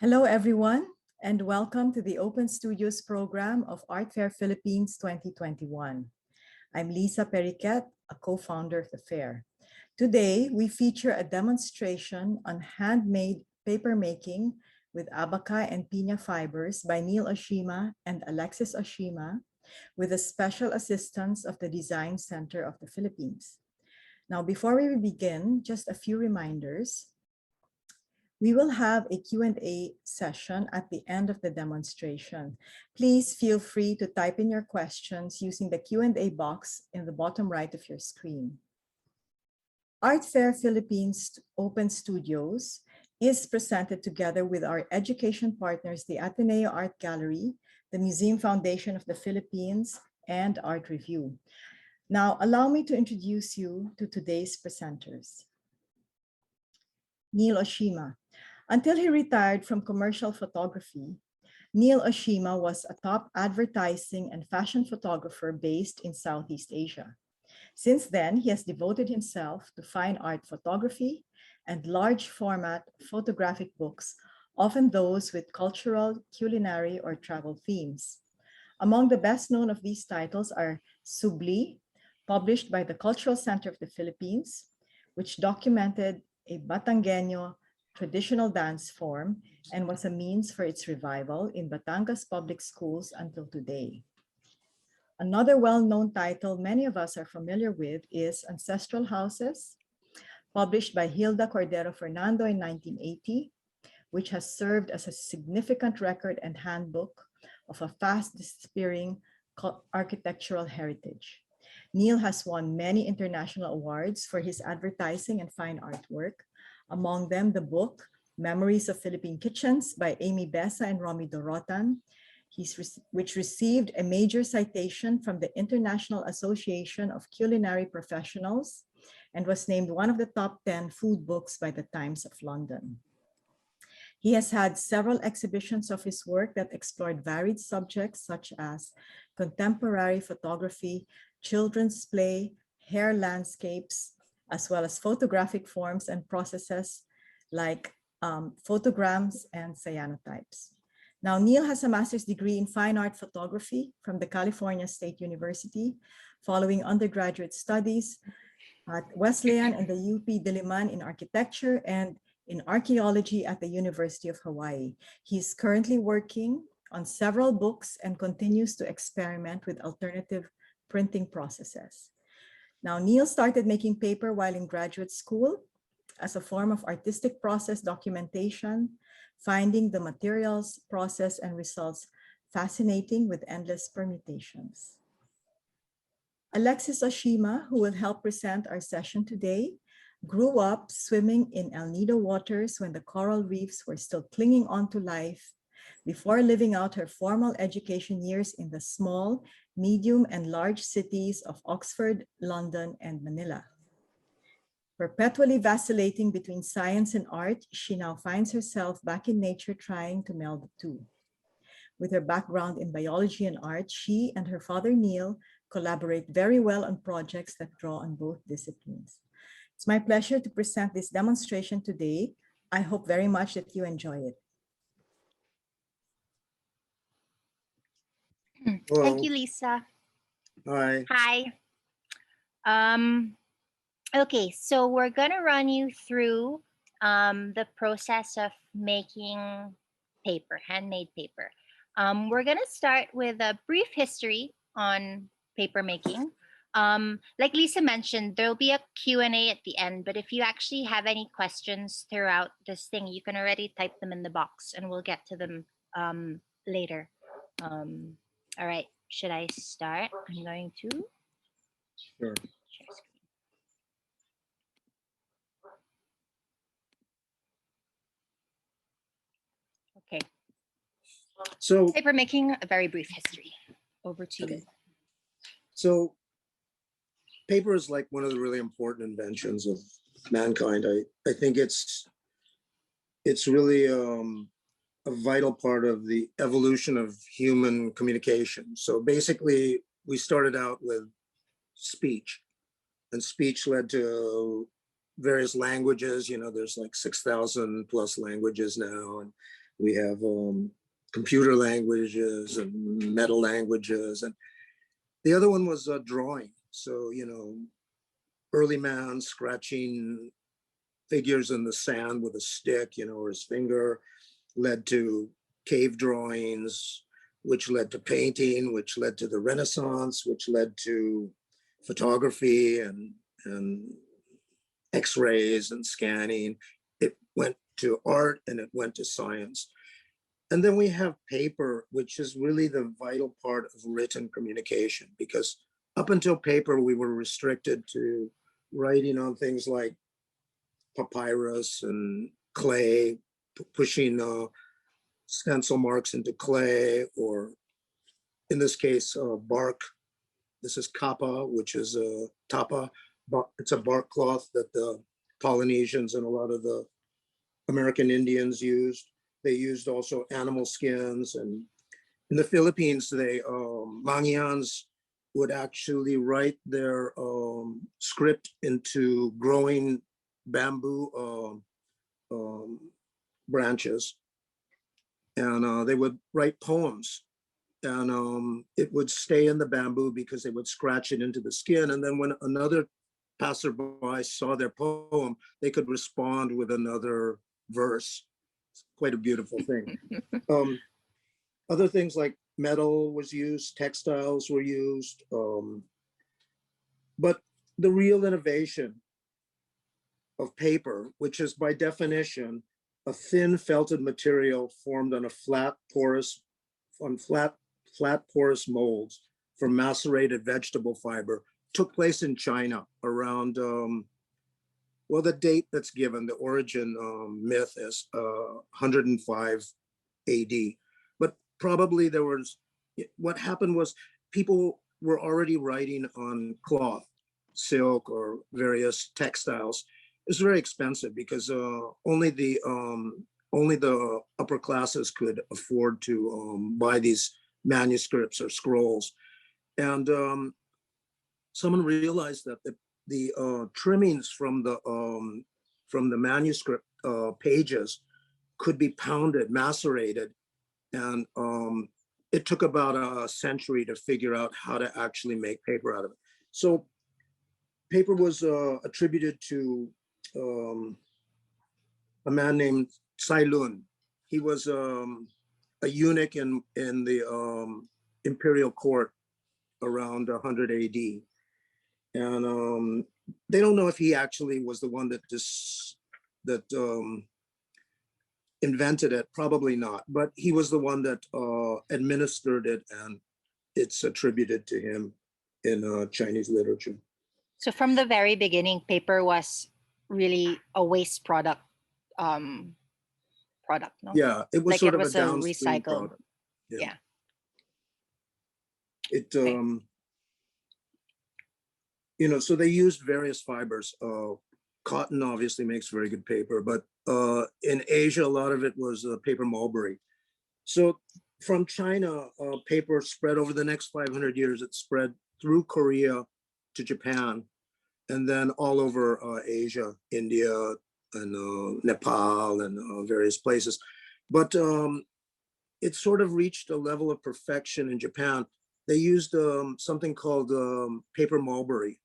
Hello, everyone, and welcome to the Open Studios program of Art Fair Philippines 2021. I'm Lisa Periquet, a co-founder of the fair. Today, we feature a demonstration on handmade paper making with Abaca and Pina fibers by Neal Oshima and Alexis Oshima, with the special assistance of the Design Center of the Philippines. Now, before we begin, just a few reminders. We will have a Q&A session at the end of the demonstration. Please feel free to type in your questions using the Q&A box in the bottom right of your screen. Art Fair Philippines Open Studios is presented together with our education partners, the Ateneo Art Gallery, the Museum Foundation of the Philippines, and Art Review. Now, allow me to introduce you to today's presenters. Neal Oshima. Until he retired from commercial photography, Neal Oshima was a top advertising and fashion photographer based in Southeast Asia. Since then, he has devoted himself to fine art photography and large format photographic books, often those with cultural, culinary, or travel themes. Among the best known of these titles are Subli, published by the Cultural Center of the Philippines, which documented a Batangueño traditional dance form and was a means for its revival in Batangas public schools until today. Another well-known title many of us are familiar with is Ancestral Houses, published by Hilda Cordero Fernando in 1980, which has served as a significant record and handbook of a fast disappearing architectural heritage. Neal has won many international awards for his advertising and fine artwork, among them the book Memories of Philippine Kitchens by Amy Besa and Romy Dorotan, which received a major citation from the International Association of Culinary Professionals and was named one of the top 10 food books by the Times of London. He has had several exhibitions of his work that explored varied subjects such as contemporary photography, children's play, hair landscapes, as well as photographic forms and processes like photograms and cyanotypes. Now, Neal has a master's degree in fine art photography from the California State University, following undergraduate studies at Wesleyan and the UP Diliman in architecture and in archaeology at the University of Hawaii. He's currently working on several books and continues to experiment with alternative printing processes. Now, Neal started making paper while in graduate school as a form of artistic process documentation, finding the materials, process, and results fascinating with endless permutations. Alexis Oshima, who will help present our session today, grew up swimming in El Nido waters when the coral reefs were still clinging on to life before living out her formal education years in the small, medium, and large cities of Oxford, London, and Manila. Perpetually vacillating between science and art, she now finds herself back in nature trying to meld the two. With her background in biology and art, she and her father Neal collaborate very well on projects that draw on both disciplines. It's my pleasure to present this demonstration today. I hope very much that you enjoy it. Hello. Thank you, Lisa. Hi. Hi. Okay, so we're gonna run you through the process of making paper, handmade paper. We're gonna start with a brief history on paper making. Like Lisa mentioned, there'll be a Q&A at the end, but if you actually have any questions throughout this thing, you can already type them in the box and we'll get to them later. All right, should I start? I'm going to Sure. share screen. Okay, So, paper making, a very brief history. Over to you. so paper is like one of the really important inventions of mankind. I think it's really a vital part of the evolution of human communication. So basically, we started out with speech, and speech led to various languages. You know, there's like 6,000 plus languages now, and We have computer languages and metal languages. And the other one was drawing. So, early man scratching figures in the sand with a stick, or his finger, led to cave drawings, which led to painting, which led to the Renaissance, which led to photography and X-rays and scanning. It went to art and it went to science. And then we have paper, which is really the vital part of written communication, because up until paper, we were restricted to writing on things like papyrus and clay, pushing stencil marks into clay, or in this case, bark. This is kapa, which is a tapa. It's a bark cloth that the Polynesians and a lot of the American Indians used. They used also animal skins. And in the Philippines, Mangyans would actually write their script into growing bamboo branches. And they would write poems. And it would stay in the bamboo because they would scratch it into the skin. And then when another passerby saw their poem, they could respond with another verse. It's quite a beautiful thing. Other things like metal was used, textiles were used. But the real innovation of paper, which is by definition a thin felted material formed on a flat porous molds from macerated vegetable fiber, took place in China around, the date that's given, the origin myth is 105 AD. But probably what happened was people were already writing on cloth, silk, or various textiles. It's very expensive because only the upper classes could afford to buy these manuscripts or scrolls. And someone realized that the trimmings from the manuscript pages could be pounded, macerated, and it took about a century to figure out how to actually make paper out of it. So paper was attributed to a man named Cai Lun. He was a eunuch in the imperial court around 100 AD. And they don't know if he actually was the one that invented it, probably not, but he was the one that administered it, and it's attributed to him in Chinese literature. So from the very beginning, paper was really a waste product. No? Yeah, it was like sort it of was a a downstream recycled. product. Yeah. It Okay. So they used various fibers. Cotton obviously makes very good paper, but in Asia, a lot of it was paper mulberry. So from China, paper spread over the next 500 years. It spread through Korea to Japan, and then all over Asia, India, and Nepal, and various places. But it sort of reached a level of perfection in Japan. They used something called paper mulberry,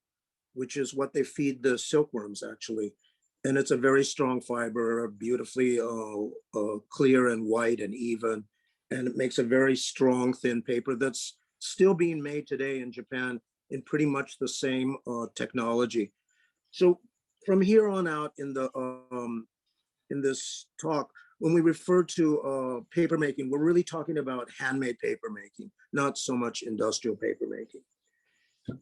which is what they feed the silkworms, actually. And it's a very strong fiber, beautifully clear and white and even. And it makes a very strong, thin paper that's still being made today in Japan in pretty much the same technology. So from here on out in this talk, when we refer to paper making, we're really talking about handmade paper making, not so much industrial paper making.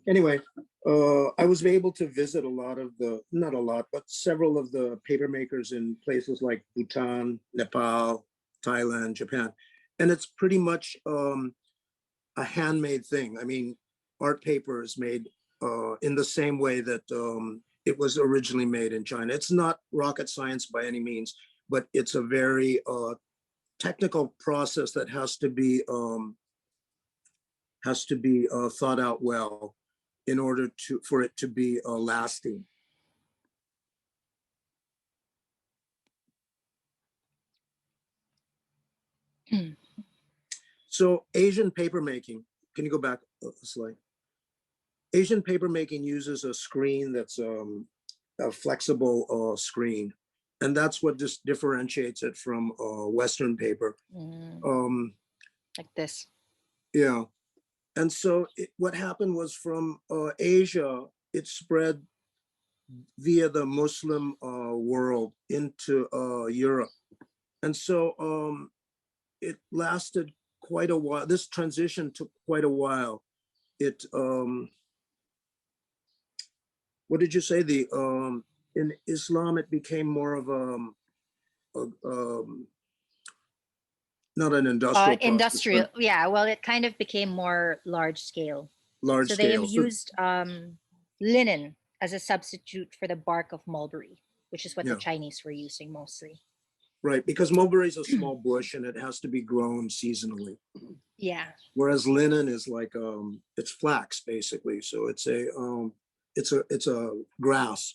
Anyway, I was able to visit not a lot, but several of the paper makers in places like Bhutan, Nepal, Thailand, Japan. And it's pretty much a handmade thing. I mean, art paper is made in the same way that it was originally made in China. It's not rocket science by any means, but it's a very technical process that has to be thought out well in order for it to be lasting. So Asian paper making, can you go back a slide? Asian paper making uses a screen that's a flexible screen. And that's what just differentiates it from Western paper. Um, Like this. yeah. And so what happened was from Asia, it spread via the Muslim world into Europe. And so it lasted quite a while. This transition took quite a while. It, what did you say? In Islam, it became more of not an industrial process, Industrial, yeah. Well, it kind of became more large scale. large So they have scale. So, used linen as a substitute for the bark of mulberry, which is what the yeah, Chinese were using mostly. right, because mulberry is a small bush and it has to be grown seasonally. Yeah. Whereas linen is like it's flax basically. So it's a grass.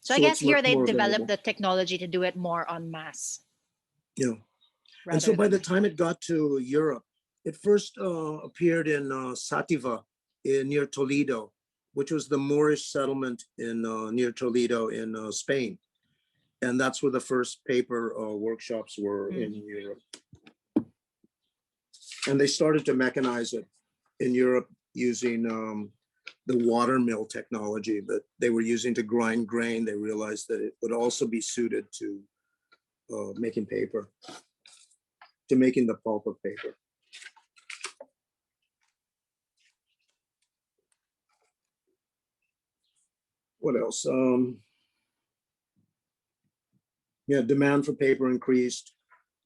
So I guess it's here much they more developed available. the technology to do it more en masse. Yeah. And so rather by the than time it got to Europe, it first appeared in Sativa near Toledo, which was the Moorish settlement in near Toledo in Spain. And that's where the first paper workshops were in Europe. And they started to mechanize it in Europe using the water mill technology that they were using to grind grain. They realized that it would also be suited to making paper, to making the pulp of paper. What else? Yeah, demand for paper increased.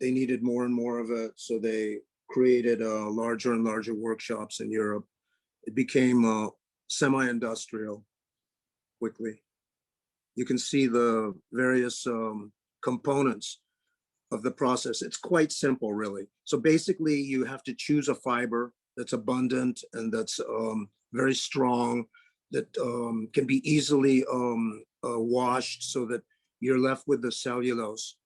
They needed more and more of it, so they created larger and larger workshops in Europe. It became semi-industrial quickly. You can see the various components of the process. It's quite simple, really. So basically, you have to choose a fiber that's abundant and that's very strong, that can be easily washed so that you're left with the cellulose.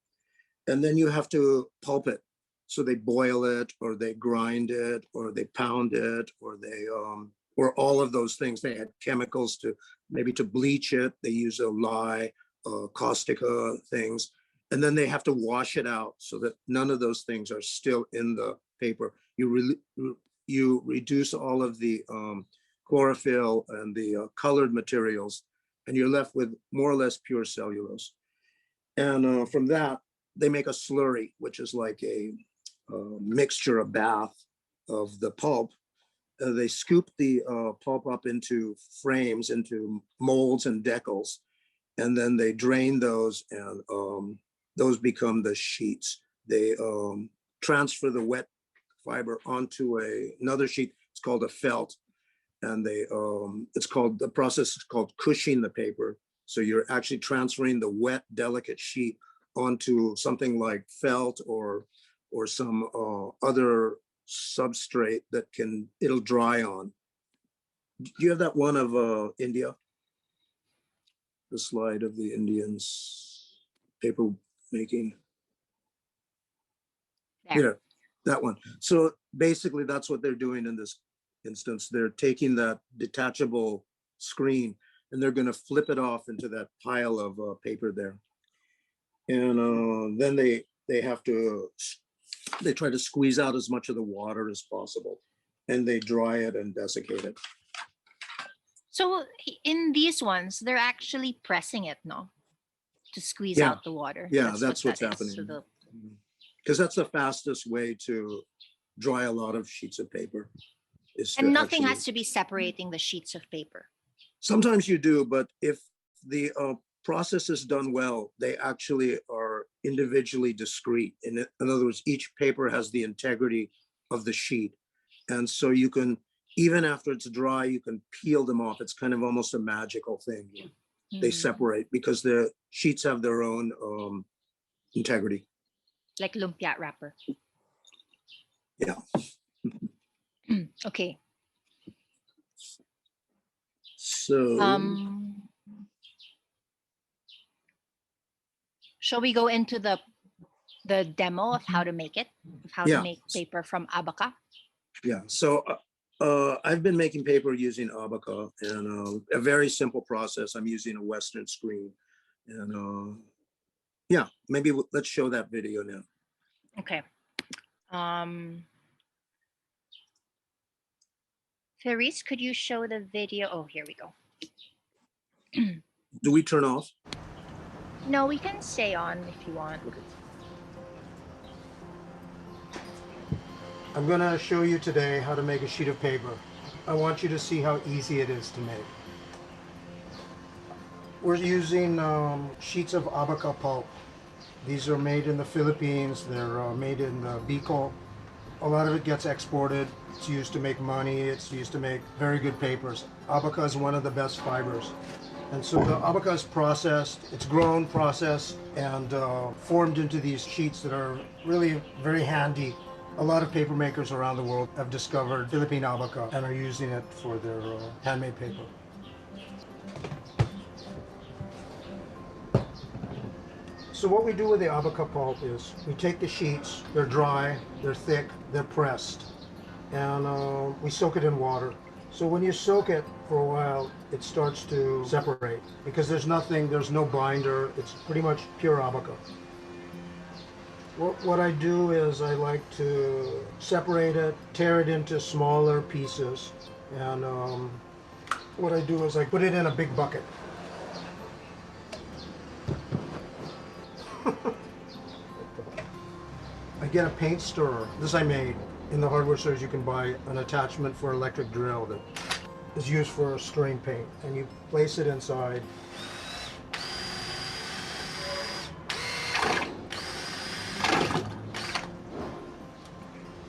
And then you have to pulp it. So they boil it, or they grind it, or they pound it, or they or all of those things. They add chemicals to maybe to bleach it. They use a lye, caustica things, and then they have to wash it out so that none of those things are still in the paper. You reduce all of the chlorophyll and the colored materials, and you're left with more or less pure cellulose. And from that, they make a slurry, which is like a mixture, a bath of the pulp. They scoop the pulp up into frames, into molds and decals, and then they drain those, and those become the sheets. They transfer the wet fiber onto another sheet. It's called a felt, and the process is called cushioning the paper. So you're actually transferring the wet, delicate sheet onto something like felt or some other substrate that it'll dry on. Do you have that one of India? The slide of the Indians paper making. there. Yeah, that one. So basically that's what they're doing in this instance. They're taking that detachable screen and they're going to flip it off into that pile of paper there. And then they try to squeeze out as much of the water as possible, and they dry it and desiccate it. So in these ones, they're actually pressing it, no? To squeeze Yeah. out the water. Yeah, that's what's that is. happening. So Because that's the fastest way to dry a lot of sheets of paper. and nothing has to be separating the sheets of paper. Sometimes you do, but if the process is done well, they actually are individually discrete. In other words, each paper has the integrity of the sheet. And so you can, even after it's dry, you can peel them off. It's kind of almost a magical thing. They separate because the sheets have their own integrity. Like lumpia wrapper. Yeah. Okay. So shall we go into the the demo of how to make it, of how to Yeah. make paper from Abaca? Yeah, so I've been making paper using Abaca, and a very simple process. I'm using a Western screen, and yeah, maybe let's show that video now. Okay. Therese, could you show the video? Oh, here we go. Do we turn off? No, we can stay on if you want. Okay. I'm gonna show you today how to make a sheet of paper. I want you to see how easy it is to make. We're using sheets of Abaca Pulp. These are made in the Philippines. They're made in Bicol. A lot of it gets exported. It's used to make money. It's used to make very good papers. Abaca is one of the best fibers. And so the Abaca is processed, it's grown, processed, and formed into these sheets that are really very handy. A lot of paper makers around the world have discovered Philippine Abaca and are using it for their handmade paper. So what we do with the Abaca pulp is we take the sheets, they're dry, they're thick, they're pressed, and we soak it in water. So when you soak it for a while, it starts to separate because there's no binder, it's pretty much pure Abaca. What I do is I like to separate it, tear it into smaller pieces, and what I do is I put it in a big bucket. I get a paint stirrer. This I made. In the hardware stores you can buy an attachment for electric drill that is used for stirring paint, and you place it inside.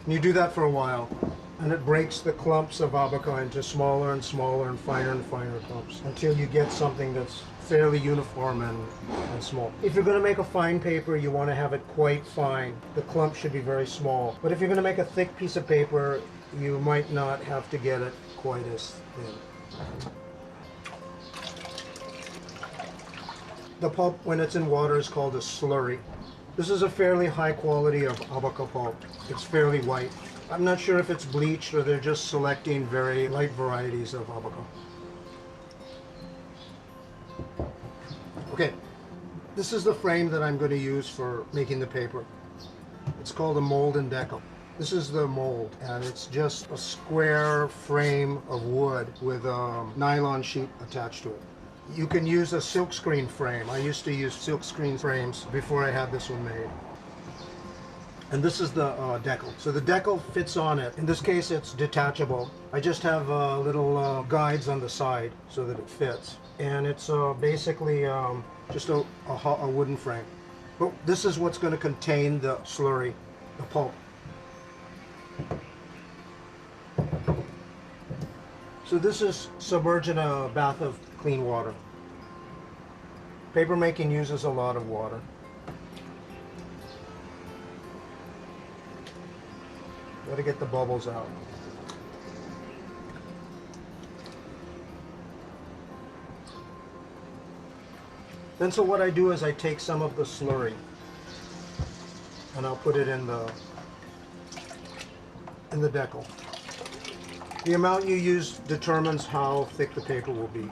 And you do that for a while, and it breaks the clumps of Abaca into smaller and smaller and finer clumps until you get something that's fairly uniform and small. If you're going to make a fine paper, you want to have it quite fine. The clump should be very small. But if you're going to make a thick piece of paper, you might not have to get it quite as thin. The pulp, when it's in water, is called a slurry. This is a fairly high quality of Abaca pulp. It's fairly white. I'm not sure if it's bleached or they're just selecting very light varieties of Abaca. Okay, this is the frame that I'm going to use for making the paper. It's called a mold and decal. This is the mold, and it's just a square frame of wood with a nylon sheet attached to it. You can use a silkscreen frame. I used to use silkscreen frames before I had this one made. And this is the decal. So the decal fits on it. In this case, it's detachable. I just have little guides on the side so that it fits. And it's basically just a wooden frame. But this is what's going to contain the slurry, the pulp. So this is submerged in a bath of clean water. Paper making uses a lot of water. Got to get the bubbles out. Then so what I do is I take some of the slurry and I'll put it in the decal. The amount you use determines how thick the paper will be.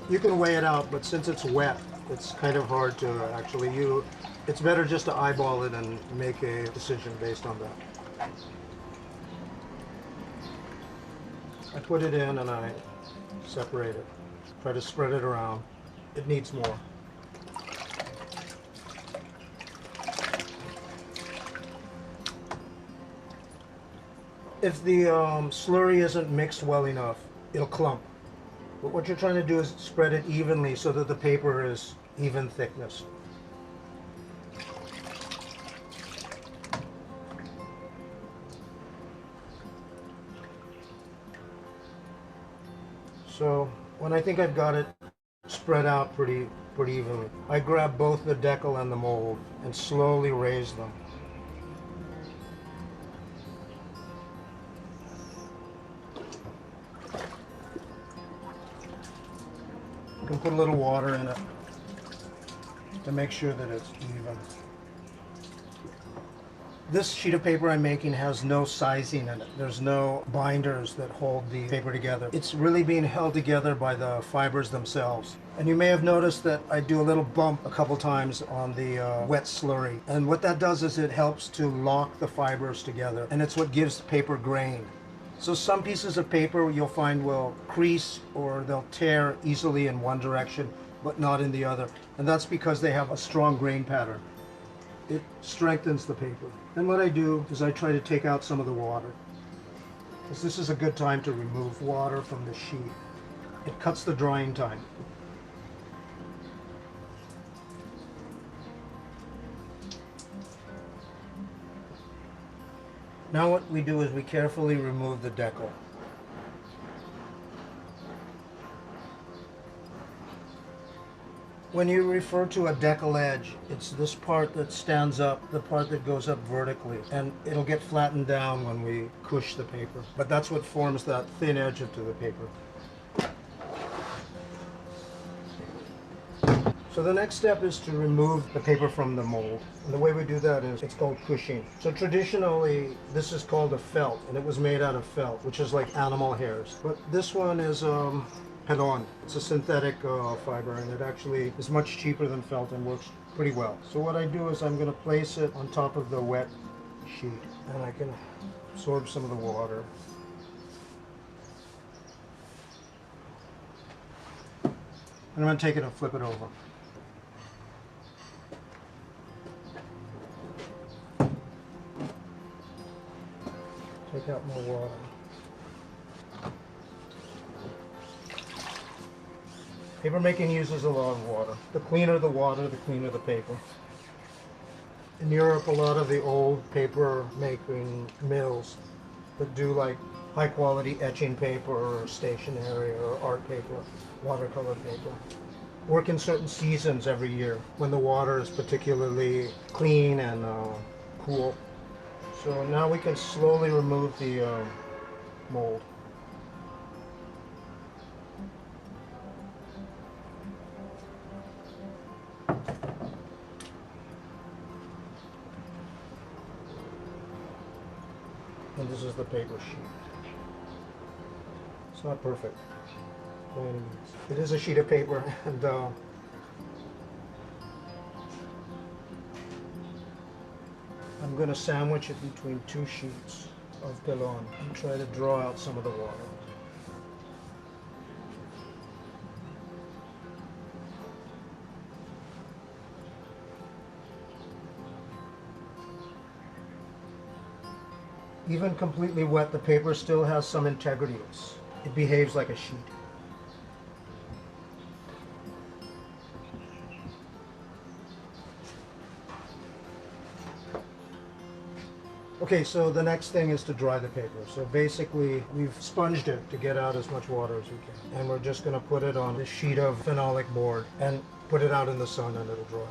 You can weigh it out, but since it's wet, it's kind of hard to actually it's better just to eyeball it and make a decision based on that. I put it in and I separate it. Try to spread it around. It needs more. If the slurry isn't mixed well enough, it'll clump. But what you're trying to do is spread it evenly so that the paper is even thickness. So when I think I've got it spread out pretty evenly, I grab both the decal and the mold and slowly raise them. You can put a little water in it. to make sure that it's even. This sheet of paper I'm making has no sizing in it. There's no binders that hold the paper together. It's really being held together by the fibers themselves. And you may have noticed that I do a little bump a couple times on the wet slurry. And what that does is it helps to lock the fibers together, and it's what gives the paper grain. So some pieces of paper you'll find will crease or they'll tear easily in one direction, but not in the other. And that's because they have a strong grain pattern. It strengthens the paper. Then what I do is I try to take out some of the water, because this is a good time to remove water from the sheet. It cuts the drying time. Now what we do is we carefully remove the decal. When you refer to a decal edge, it's this part that stands up, the part that goes up vertically, and it'll get flattened down when we push the paper. But that's what forms that thin edge to the paper. So the next step is to remove the paper from the mold. And the way we do that is it's called pushing. So traditionally, this is called a felt, and it was made out of felt, which is like animal hairs. But this one is pelon. It's a synthetic fiber, and it actually is much cheaper than felt and works pretty well. So what I do is I'm going to place it on top of the wet sheet, and I can absorb some of the water. And I'm going to take it and flip it over. Take out more water. Paper making uses a lot of water. The cleaner the water, the cleaner the paper. In Europe, a lot of the old paper making mills that do like high quality etching paper or stationery or art paper, watercolor paper, work in certain seasons every year when the water is particularly clean and cool. So now we can slowly remove the mold. And this is the paper sheet. It's not perfect by any means. It is a sheet of paper, and I'm going to sandwich it between two sheets of pelon and try to draw out some of the water. Even completely wet, the paper still has some integrity. It behaves like a sheet. Okay, so the next thing is to dry the paper. So basically, we've sponged it to get out as much water as we can. And we're just going to put it on this sheet of phenolic board and put it out in the sun, and it'll dry.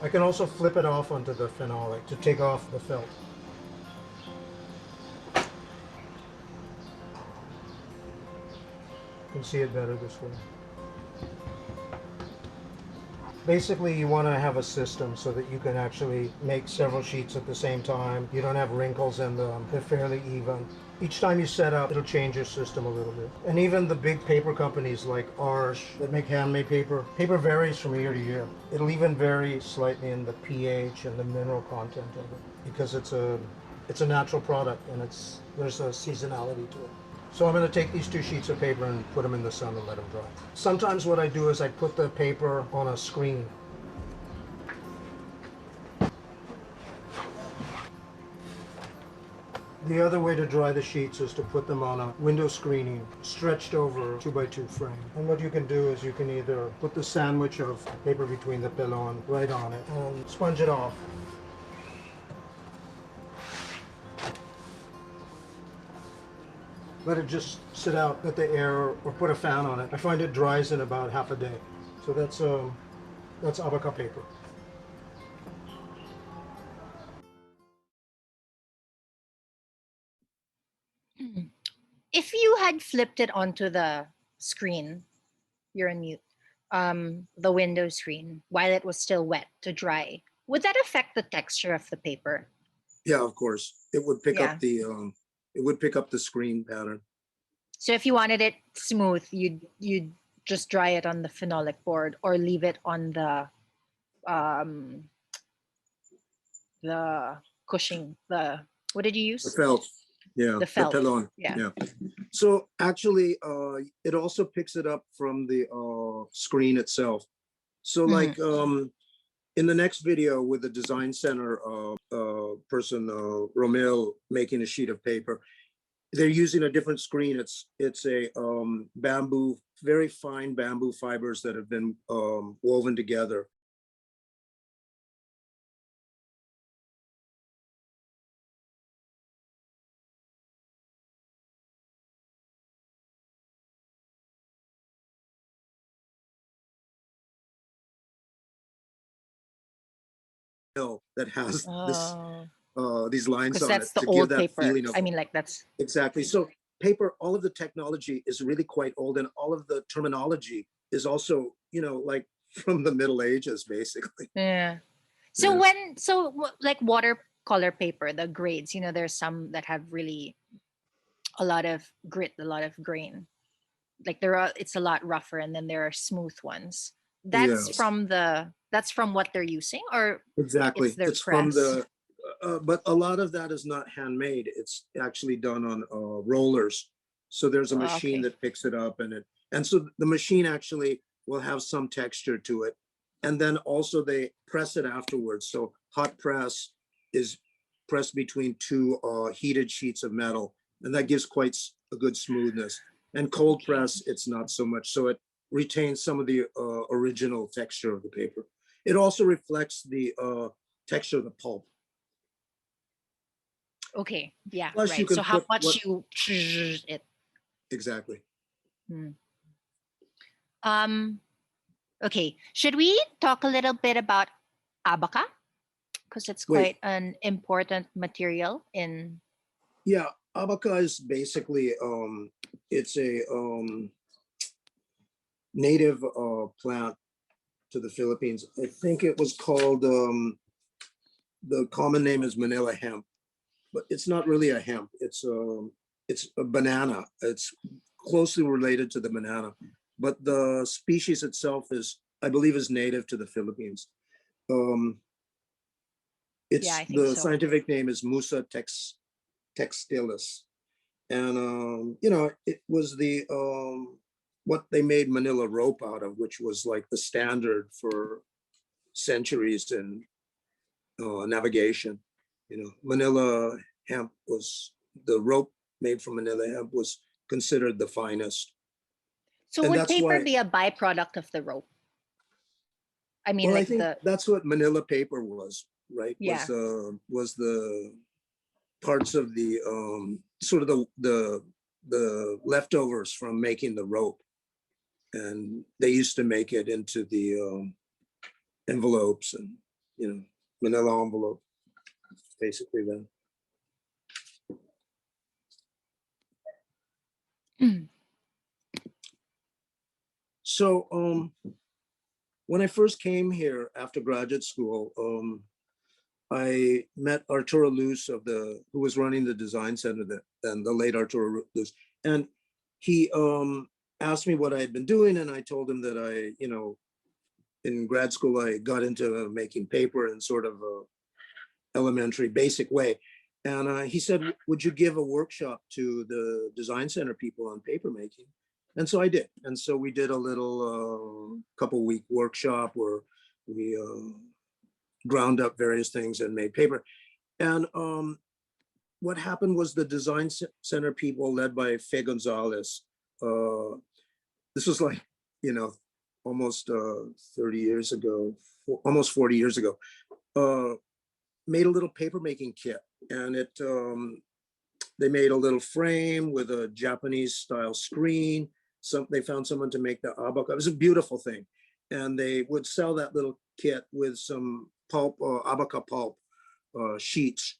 I can also flip it off onto the phenolic to take off the felt. You can see it better this way. Basically, you want to have a system so that you can actually make several sheets at the same time. You don't have wrinkles in them. They're fairly even. Each time you set up, it'll change your system a little bit. And even the big paper companies like ours that make handmade paper, paper varies from year to year. It'll even vary slightly in the pH and the mineral content of it, because it's a natural product, and there's a seasonality to it. So I'm going to take these two sheets of paper and put them in the sun and let them dry. Sometimes what I do is I put the paper on a screen. The other way to dry the sheets is to put them on a window screening stretched over a 2x2 frame. And what you can do is you can either put the sandwich of paper between the pelon right on it and sponge it off. Let it just sit out, let the air, or put a fan on it. I find it dries in about half a day. So that's Abaca paper. If you had flipped it onto the screen, you're on mute. the window screen while it was still wet to dry, would that affect the texture of the paper? Yeah, of course. It would pick Yeah. up the screen pattern. So if you wanted it smooth, you'd just dry it on the phenolic board or leave it on um the cushioning. The what did you The use? felt. Yeah, The felt. pelon. Yeah. Yeah. So actually, it also picks it up from the screen itself. So Mhm. like in the next video with the design center person, Romeo, making a sheet of paper, they're using a different screen. It's a bamboo, very fine bamboo fibers that have been woven together. That has these lines Because on it that's the to give old that paper. feeling of I mean, like that's exactly. So paper, all of the technology is really quite old, and all of the terminology is also, like from the Middle Ages, basically. yeah. So Yeah. like watercolor paper, the grades, there's some that have really a lot of grit, a lot of grain. Like it's a lot rougher, and then there are smooth ones. That's Yes, from what they're using, or it's exactly. their It's from press. but a lot of that is not handmade. It's actually done on rollers. So there's a machine Okay. that picks it up, and so the machine actually will have some texture to it. And then also they press it afterwards. So hot press is pressed between two heated sheets of metal, and that gives quite a good smoothness. And cold Okay. press, it's not so much. So it retains some of the original texture of the paper. It also reflects the texture of the pulp. Okay. Yeah. Plus, you Right. So can how put much what you it? exactly. Hmm. Um. Okay. Should we talk a little bit about abaca? Because it's Wait, quite an important material in. yeah, abaca is basically it's a native plant to the Philippines. I think it was called the common name is Manila hemp, but it's not really a hemp. It's a banana. It's closely related to the banana, but the species itself is, I believe, is native to the Philippines. Um, Yeah, it's I think the so. scientific name is Musa textilis, and it was the what they made Manila rope out of, which was like the standard for centuries in navigation. Manila hemp was the rope made from Manila hemp was considered the finest, So and would that's paper why. be a byproduct of the rope? I mean, Well, I like think that's what Manila paper was, right? yeah. Was the parts of the sort of the leftovers from making the rope, and they used to make it into the envelopes and manila envelope, basically then. So when I first came here after graduate school, I met Arturo Luz who was running the design center then, the late Arturo Luz, and he asked me what I had been doing, and I told him that in grad school I got into making paper in sort of a elementary basic way. And he said, would you give a workshop to the design center people on paper making? And so I did. And so we did a little couple week workshop where we ground up various things and made paper. And what happened was the design center people led by Fe Gonzalez, this was like, almost 30 years ago, almost 40 years ago, made a little paper making kit. And they made a little frame with a Japanese style screen. They found someone to make the abaca. It was a beautiful thing. And they would sell that little kit with some pulp, abaca pulp sheets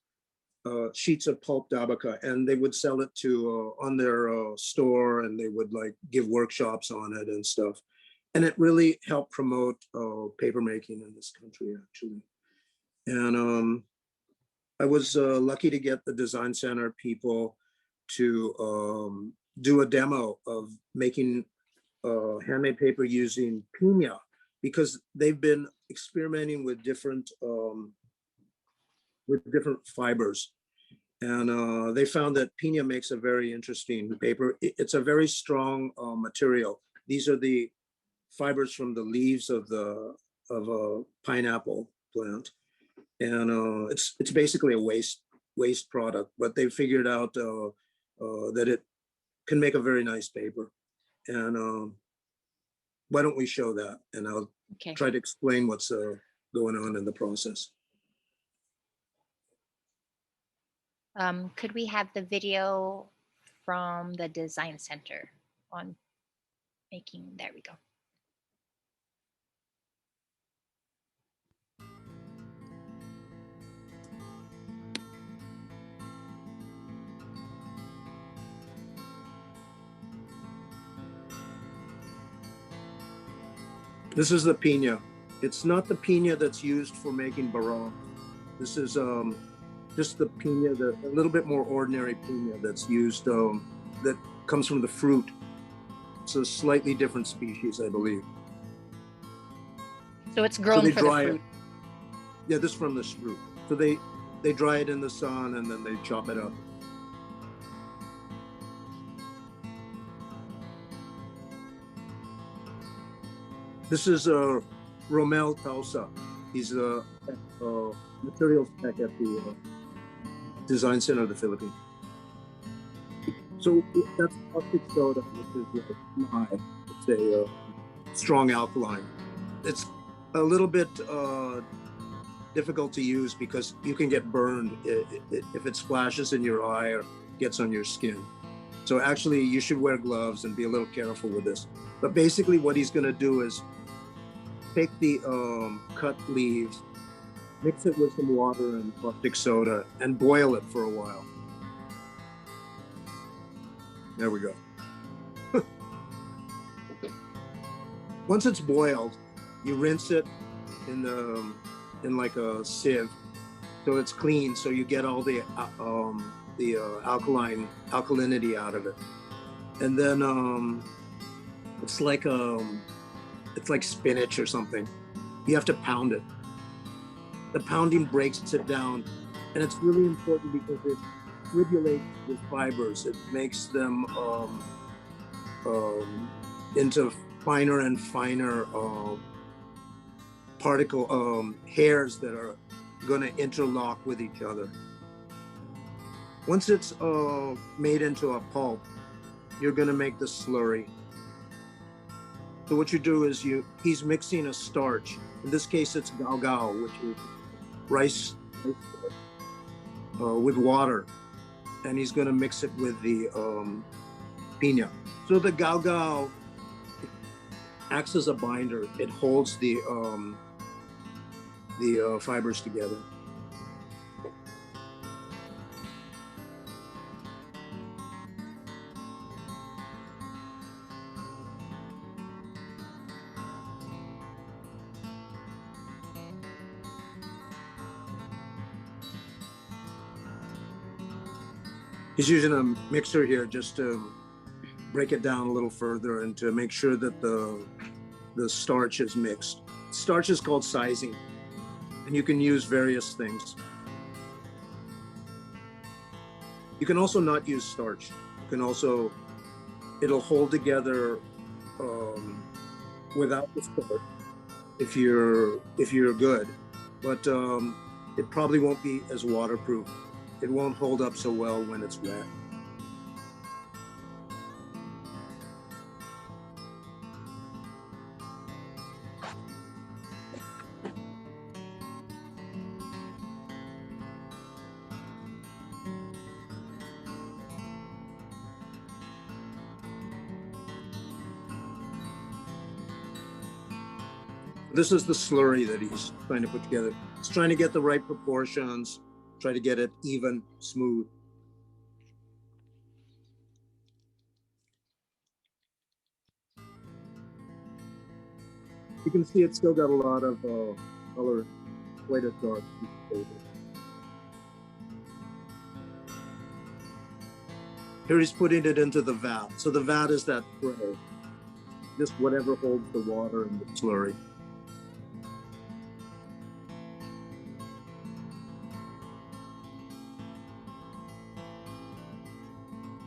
of pulped abaca, and they would sell it to on their store, and they would like give workshops on it and stuff. and it really helped promote paper making in this country, actually. And I was lucky to get the design center people to do a demo of making handmade paper using Pina, because they've been experimenting with different fibers. And they found that Pina makes a very interesting paper. It's a very strong material. These are the fibers from the leaves of a pineapple plant, and it's basically a waste product. But they figured out that it can make a very nice paper. And why don't we show that? And I'll Okay. try to explain what's going on in the process. Could we have the video from the design center on making? There we go. This is the Pina. It's not the Pina that's used for making barong. This is just the Pina, a little bit more ordinary Pina that's used, that comes from the fruit. It's a slightly different species, I believe. So it's grown they for dry the it. fruit. Yeah, this is from the fruit. So they dry it in the sun and then they chop it up. This is Romel Tausa. He's a materials tech at the Design Center of the Philippines. So that's caustic soda, which is lye. It's a strong alkaline. It's a little bit difficult to use because you can get burned if it splashes in your eye or gets on your skin. So actually you should wear gloves and be a little careful with this. But basically what he's gonna do is take the cut leaves, mix it with some water and caustic soda and boil it for a while. There we go. Once it's boiled, you rinse it in like a sieve, so it's clean. So you get all the alkalinity out of it, and then it's like spinach or something. You have to pound it. The pounding breaks it down, and it's really important because it tribulates the fibers. It makes them into finer and finer particle hairs that are going to interlock with each other. Once it's made into a pulp, you're going to make the slurry. So what you do is he's mixing a starch. In this case, it's gao gao, which is rice with water, and he's going to mix it with the Pina. So the gao gao acts as a binder. It holds the fibers together. He's using a mixer here just to break it down a little further and to make sure that the starch is mixed. Starch is called sizing, and you can use various things. You can also not use starch. You can also, it'll hold together without the starch if you're good, but it probably won't be as waterproof. It won't hold up so well when it's wet. This is the slurry that he's trying to put together. He's trying to get the right proportions, try to get it even, smooth. You can see it's still got a lot of color, quite a dark piece of paper. Here he's putting it into the vat. So the vat is that tray, just whatever holds the water and the slurry.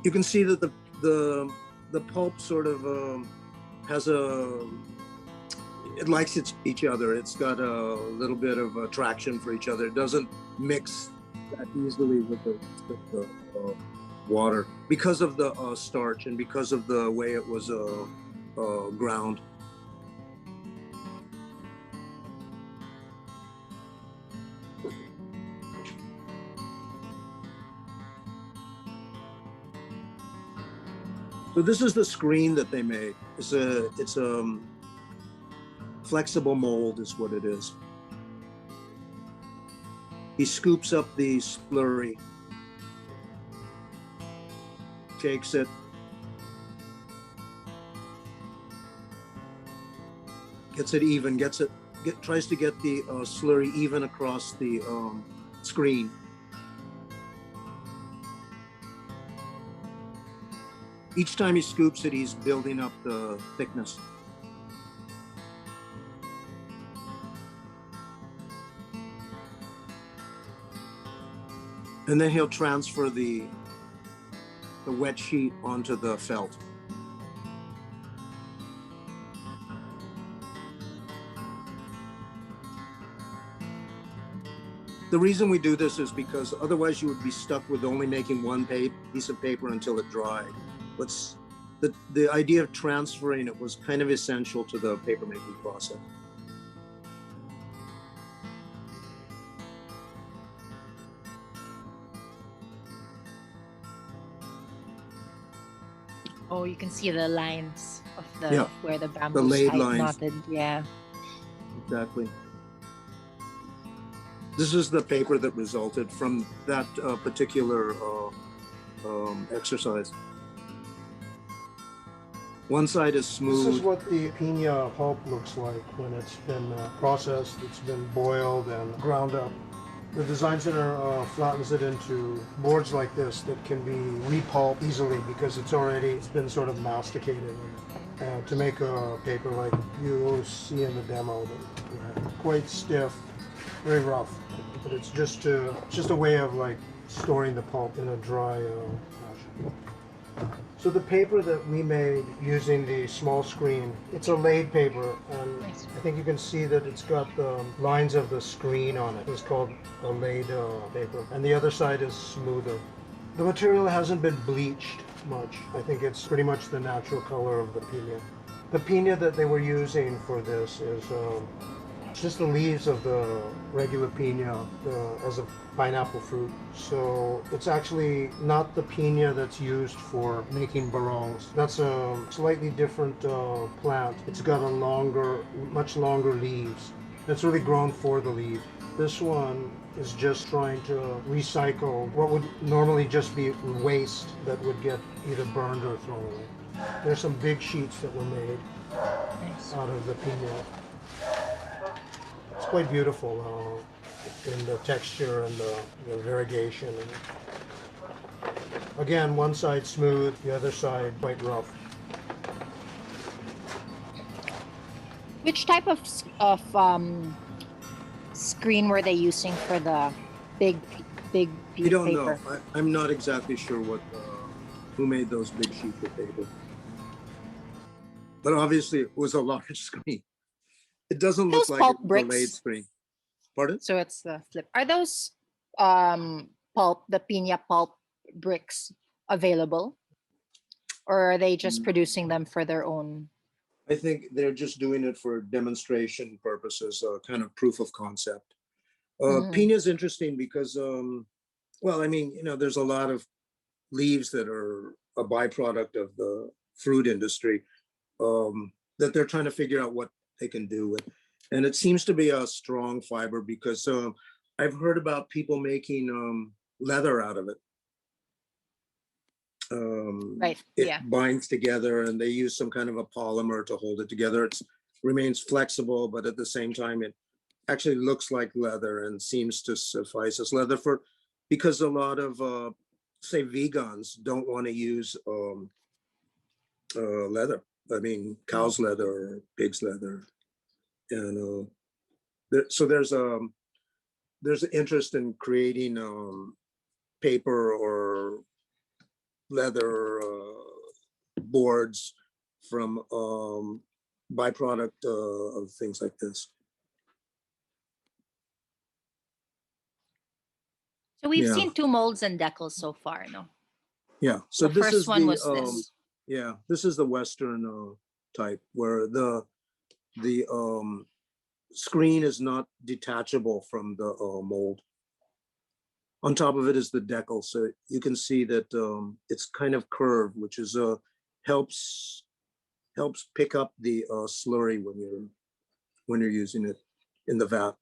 You can see that the pulp sort of has it likes each other. It's got a little bit of attraction for each other. It doesn't mix that easily with the water because of the starch and because of the way it was ground. So this is the screen that they made. It's a flexible mold is what it is. He scoops up the slurry, shakes it, gets it even, tries to get the slurry even across the screen. Each time he scoops it, he's building up the thickness. And then he'll transfer the wet sheet onto the felt. The reason we do this is because otherwise you would be stuck with only making one piece of paper until it dried. The idea of transferring it was kind of essential to the paper making process. Oh, you can see the lines of where the bamboo laid tight lines. knotted. Yeah. Exactly. This is the paper that resulted from that particular exercise. One side is smooth. This is what the Piña pulp looks like when it's been processed, it's been boiled and ground up. The design center flattens it into boards like this that can be repulped easily because it's been sort of masticated. To make a paper like you see in the demo, quite stiff, very rough. But it's just a way of like storing the pulp in a dry fashion. So the paper that we made using the small screen, it's a laid paper, and Nice. I think you can see that it's got the lines of the screen on it. It's called a laid paper, and the other side is smoother. The material hasn't been bleached much. I think it's pretty much the natural color of the piña. The piña that they were using for this is just the leaves of the regular piña as a pineapple fruit. So it's actually not the piña that's used for making barongs. That's a slightly different plant. It's got much longer leaves. It's really grown for the leaf. This one is just trying to recycle what would normally just be waste that would get either burned or thrown away. There's some big sheets that were made out of the piña. It's quite beautiful in the texture and the variegation. Again, one side smooth, the other side quite rough. Which type of screen were they using for the big piece We don't of paper? know. I'm not exactly sure who made those big sheets of paper. But obviously it was a large screen. It doesn't look Those like pulp it was a bricks? laid screen. Pardon? So it's the flip. Are those pulp, the piña pulp bricks available? Or are they just producing them for their own? I think they're just doing it for demonstration purposes, kind of proof of concept. Pina is interesting because, well, I mean, there's a lot of leaves that are a byproduct of the fruit industry that they're trying to figure out what they can do with. And it seems to be a strong fiber because I've heard about people making leather out of it. Right. It Yeah. binds together and they use some kind of a polymer to hold it together. remains flexible, but at the same time, it actually looks like leather and seems to suffice as leather because a lot of, say, vegans don't want to use leather. I mean, cow's leather or pig's leather. And so there's an interest in creating paper or leather boards from byproduct of things like this. So we've Yeah. seen 2 molds and decals so far, no? Yeah. So The this first is one the was this. yeah, this is the Western type where the screen is not detachable from the mold. On top of it is the decal, so you can see that it's kind of curved, which is helps pick up the slurry when you're using it in the vat.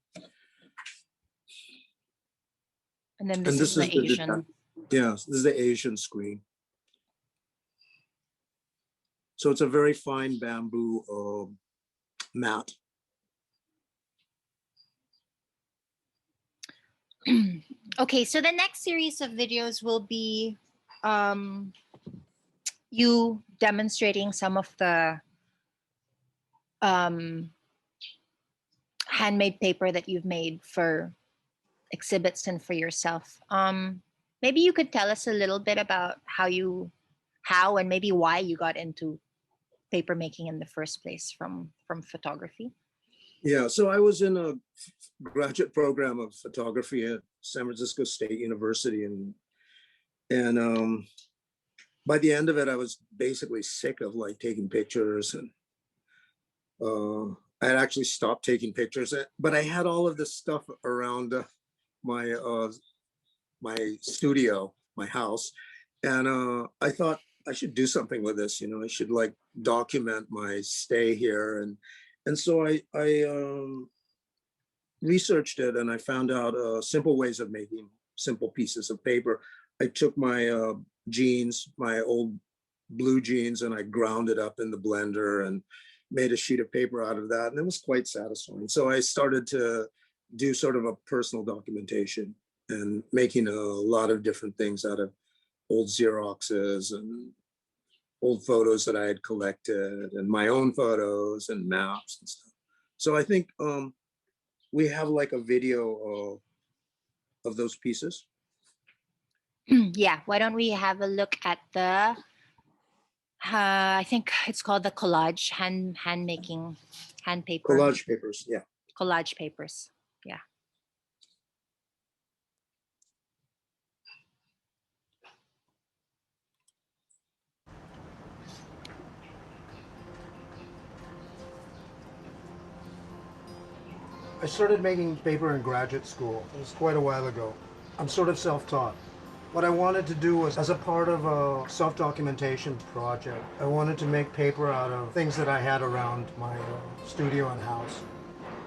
And then this is the Asian. Yeah, this is the Asian screen. So it's a very fine bamboo mat. Okay, so the next series of videos will be you demonstrating some of the handmade paper that you've made for exhibits and for yourself. Maybe you could tell us a little bit about how and maybe why you got into paper making in the first place from photography. Yeah, so I was in a graduate program of photography at San Francisco State University, and by the end of it, I was basically sick of like taking pictures, and I had actually stopped taking pictures. But I had all of this stuff around my studio, my house, and I thought I should do something with this. You know, I should like document my stay here, and so I researched it, and I found out simple ways of making simple pieces of paper. I took my jeans, my old blue jeans, and I ground it up in the blender and made a sheet of paper out of that, and it was quite satisfying. So I started to do sort of a personal documentation and making a lot of different things out of old Xeroxes and old photos that I had collected and my own photos and maps and stuff. So I think we have like a video of those pieces. Yeah, why don't we have a look at the I think it's called the collage hand paper. Collage papers, yeah. Collage papers, yeah. I started making paper in graduate school. It was quite a while ago. I'm sort of self-taught. What I wanted to do was, as a part of a self-documentation project, I wanted to make paper out of things that I had around my studio and house.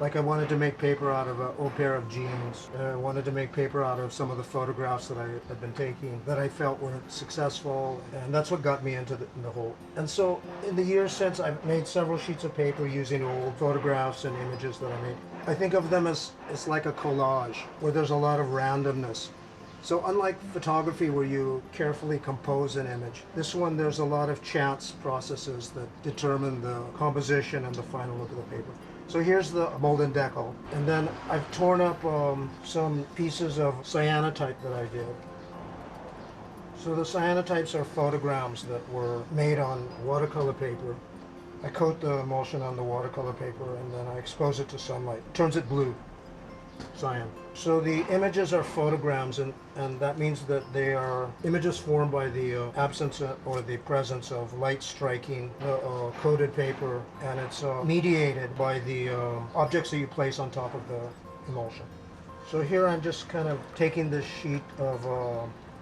Like I wanted to make paper out of an old pair of jeans. I wanted to make paper out of some of the photographs that I had been taking that I felt weren't successful, and that's what got me into the whole. And so in the years since, I've made several sheets of paper using old photographs and images that I made. I think of them as it's like a collage where there's a lot of randomness. So unlike photography where you carefully compose an image, this one there's a lot of chance processes that determine the composition and the final look of the paper. So here's the mold and decal, and then I've torn up some pieces of cyanotype that I did. So the cyanotypes are photograms that were made on watercolor paper. I coat the emulsion on the watercolor paper and then I expose it to sunlight. It turns it blue, cyan. So the images are photograms, and that means that they are images formed by the absence or the presence of light striking the coated paper, and it's mediated by the objects that you place on top of the emulsion. So here I'm just kind of taking this sheet of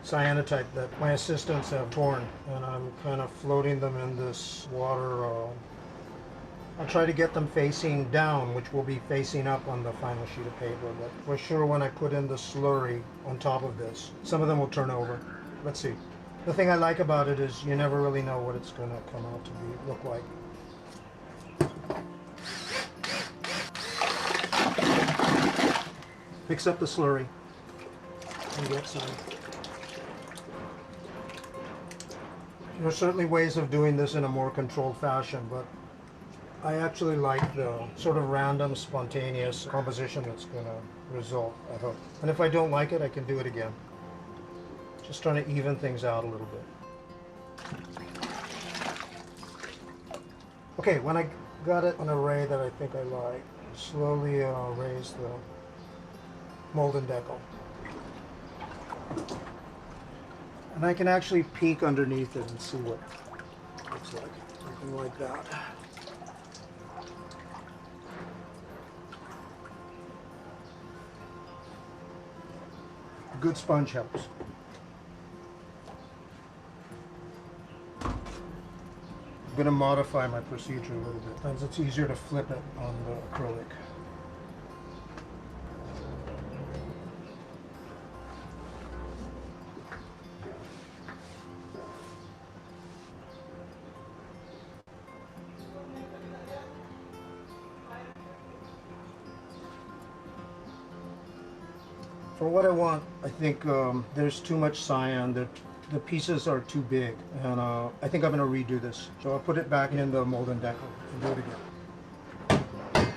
cyanotype that my assistants have torn, and I'm kind of floating them in this water. I'll try to get them facing down, which will be facing up on the final sheet of paper, but for sure when I put in the slurry on top of this, some of them will turn over. Let's see. The thing I like about it is you never really know what it's going to come out to look like. Mix up the slurry and get some. There are certainly ways of doing this in a more controlled fashion, but I actually like the sort of random, spontaneous composition that's going to result, I hope. And if I don't like it, I can do it again. Just trying to even things out a little bit. Okay, when I got it an array that I think I like, slowly raise the mold and decal. And I can actually peek underneath it and see what it looks like. Something like that. A good sponge helps. I'm going to modify my procedure a little bit. Sometimes it's easier to flip it on the acrylic. For what I want, I think there's too much cyan. The pieces are too big, and I think I'm going to redo this. So I'll put it back in the mold and decal and do it again.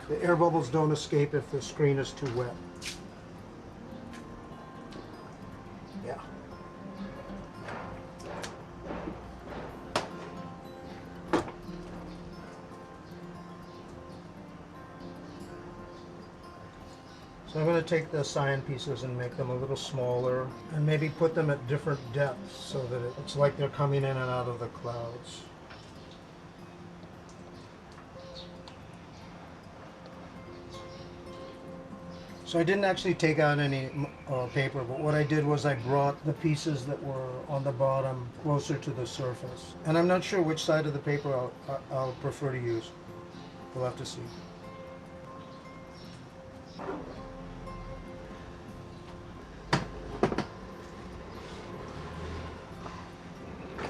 The air bubbles don't escape if the screen is too wet. Yeah. So I'm going to take the cyan pieces and make them a little smaller and maybe put them at different depths so that it's like they're coming in and out of the clouds. So I didn't actually take out any paper, but what I did was I brought the pieces that were on the bottom closer to the surface. And I'm not sure which side of the paper I'll prefer to use. We'll have to see.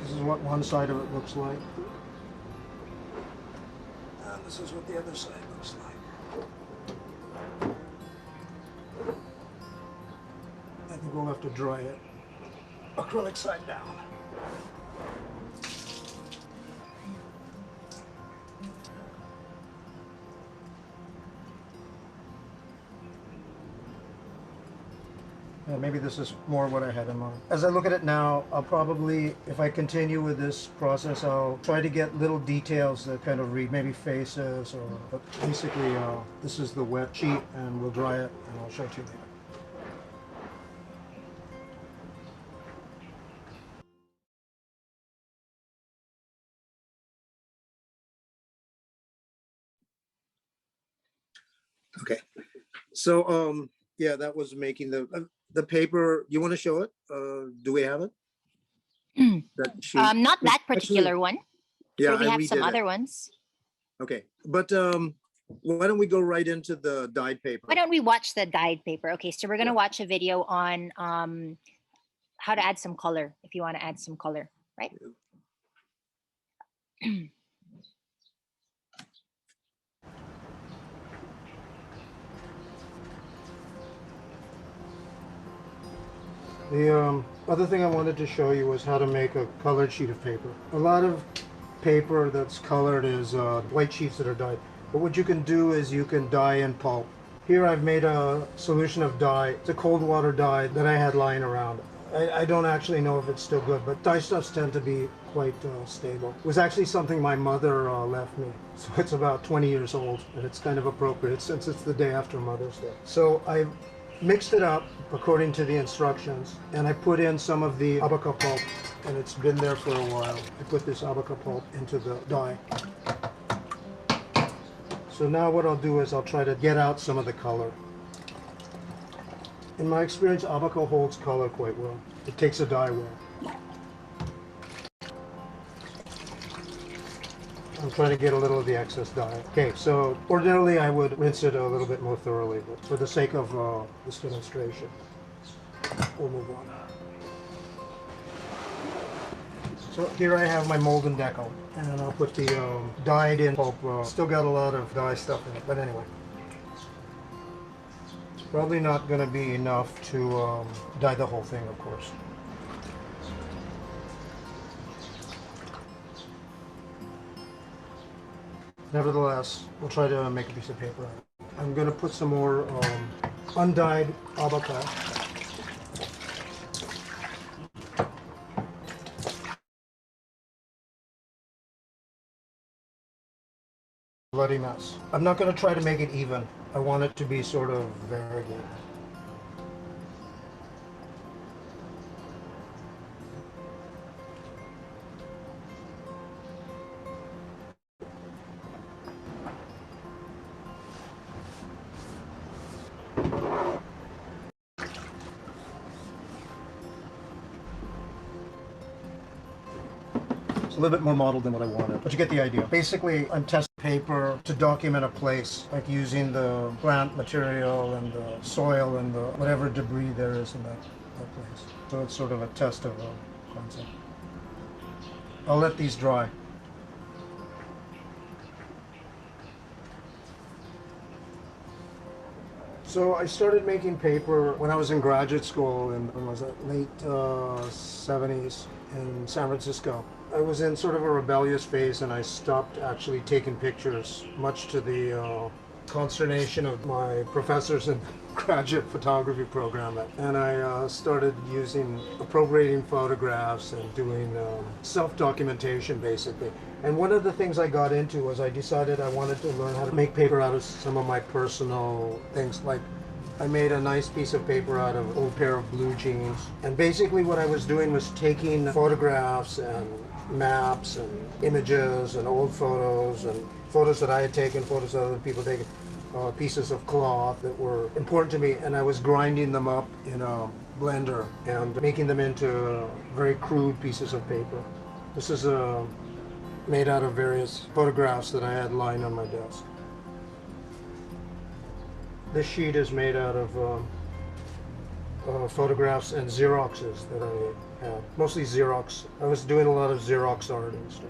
This is what one side of it looks like. And this is what the other side looks like. I think we'll have to dry it acrylic side down. Yeah, maybe this is more what I had in mind. As I look at it now, I'll probably, if I continue with this process, I'll try to get little details that kind of read, maybe faces, or, but basically this is the wet sheet and we'll dry it and I'll show it to you later. Okay, so yeah, that was making the paper. You want to show it? Do we have it? That sheet? Not that Actually, particular one, yeah, but we I have some redid it. other ones. Okay, but why don't we go right into the dyed paper? Why don't we watch the dyed paper? Okay, so we're gonna watch a video on how to add some color if you want to add some color, right? The other thing I wanted to show you was how to make a colored sheet of paper. A lot of paper that's colored is white sheets that are dyed. But what you can do is you can dye in pulp. Here I've made a solution of dye. It's a cold water dye that I had lying around. I don't actually know if it's still good, but dye stuffs tend to be quite stable. It was actually something my mother left me. So it's about 20 years old, and it's kind of appropriate since it's the day after Mother's Day. So I mixed it up according to the instructions, and I put in some of the Abaca Pulp, and it's been there for a while. I put this Abaca Pulp into the dye. So now what I'll do is I'll try to get out some of the color. In my experience, Abaca holds color quite well. It takes a dye well. I'm trying to get a little of the excess dye. Okay, so ordinarily I would rinse it a little bit more thoroughly, but for the sake of this demonstration, we'll move on. So here I have my mold and decal, and I'll put the dyed in pulp. Still got a lot of dye stuff in it, but anyway. Probably not going to be enough to dye the whole thing, of course. Nevertheless, we'll try to make a piece of paper. I'm going to put some more undyed Abaca. Bloody mess. I'm not going to try to make it even. I want it to be sort of variegated. A little bit more mottled than what I wanted, but you get the idea. Basically, I'm testing paper to document a place, like using the plant material and the soil and the whatever debris there is in that place. So it's sort of a test of a concept. I'll let these dry. So I started making paper when I was in graduate school in, when was that, late 70s in San Francisco. I was in sort of a rebellious phase and I stopped actually taking pictures, much to the consternation of my professors in graduate photography program. And I started appropriating photographs and doing self-documentation basically. And one of the things I got into was I decided I wanted to learn how to make paper out of some of my personal things. Like I made a nice piece of paper out of an old pair of blue jeans. And basically what I was doing was taking photographs and maps and images and old photos and photos that I had taken, photos that other people taken, pieces of cloth that were important to me, and I was grinding them up in a blender and making them into very crude pieces of paper. This is made out of various photographs that I had lying on my desk. This sheet is made out of photographs and Xeroxes that I had. Mostly Xerox. I was doing a lot of Xerox art and stuff.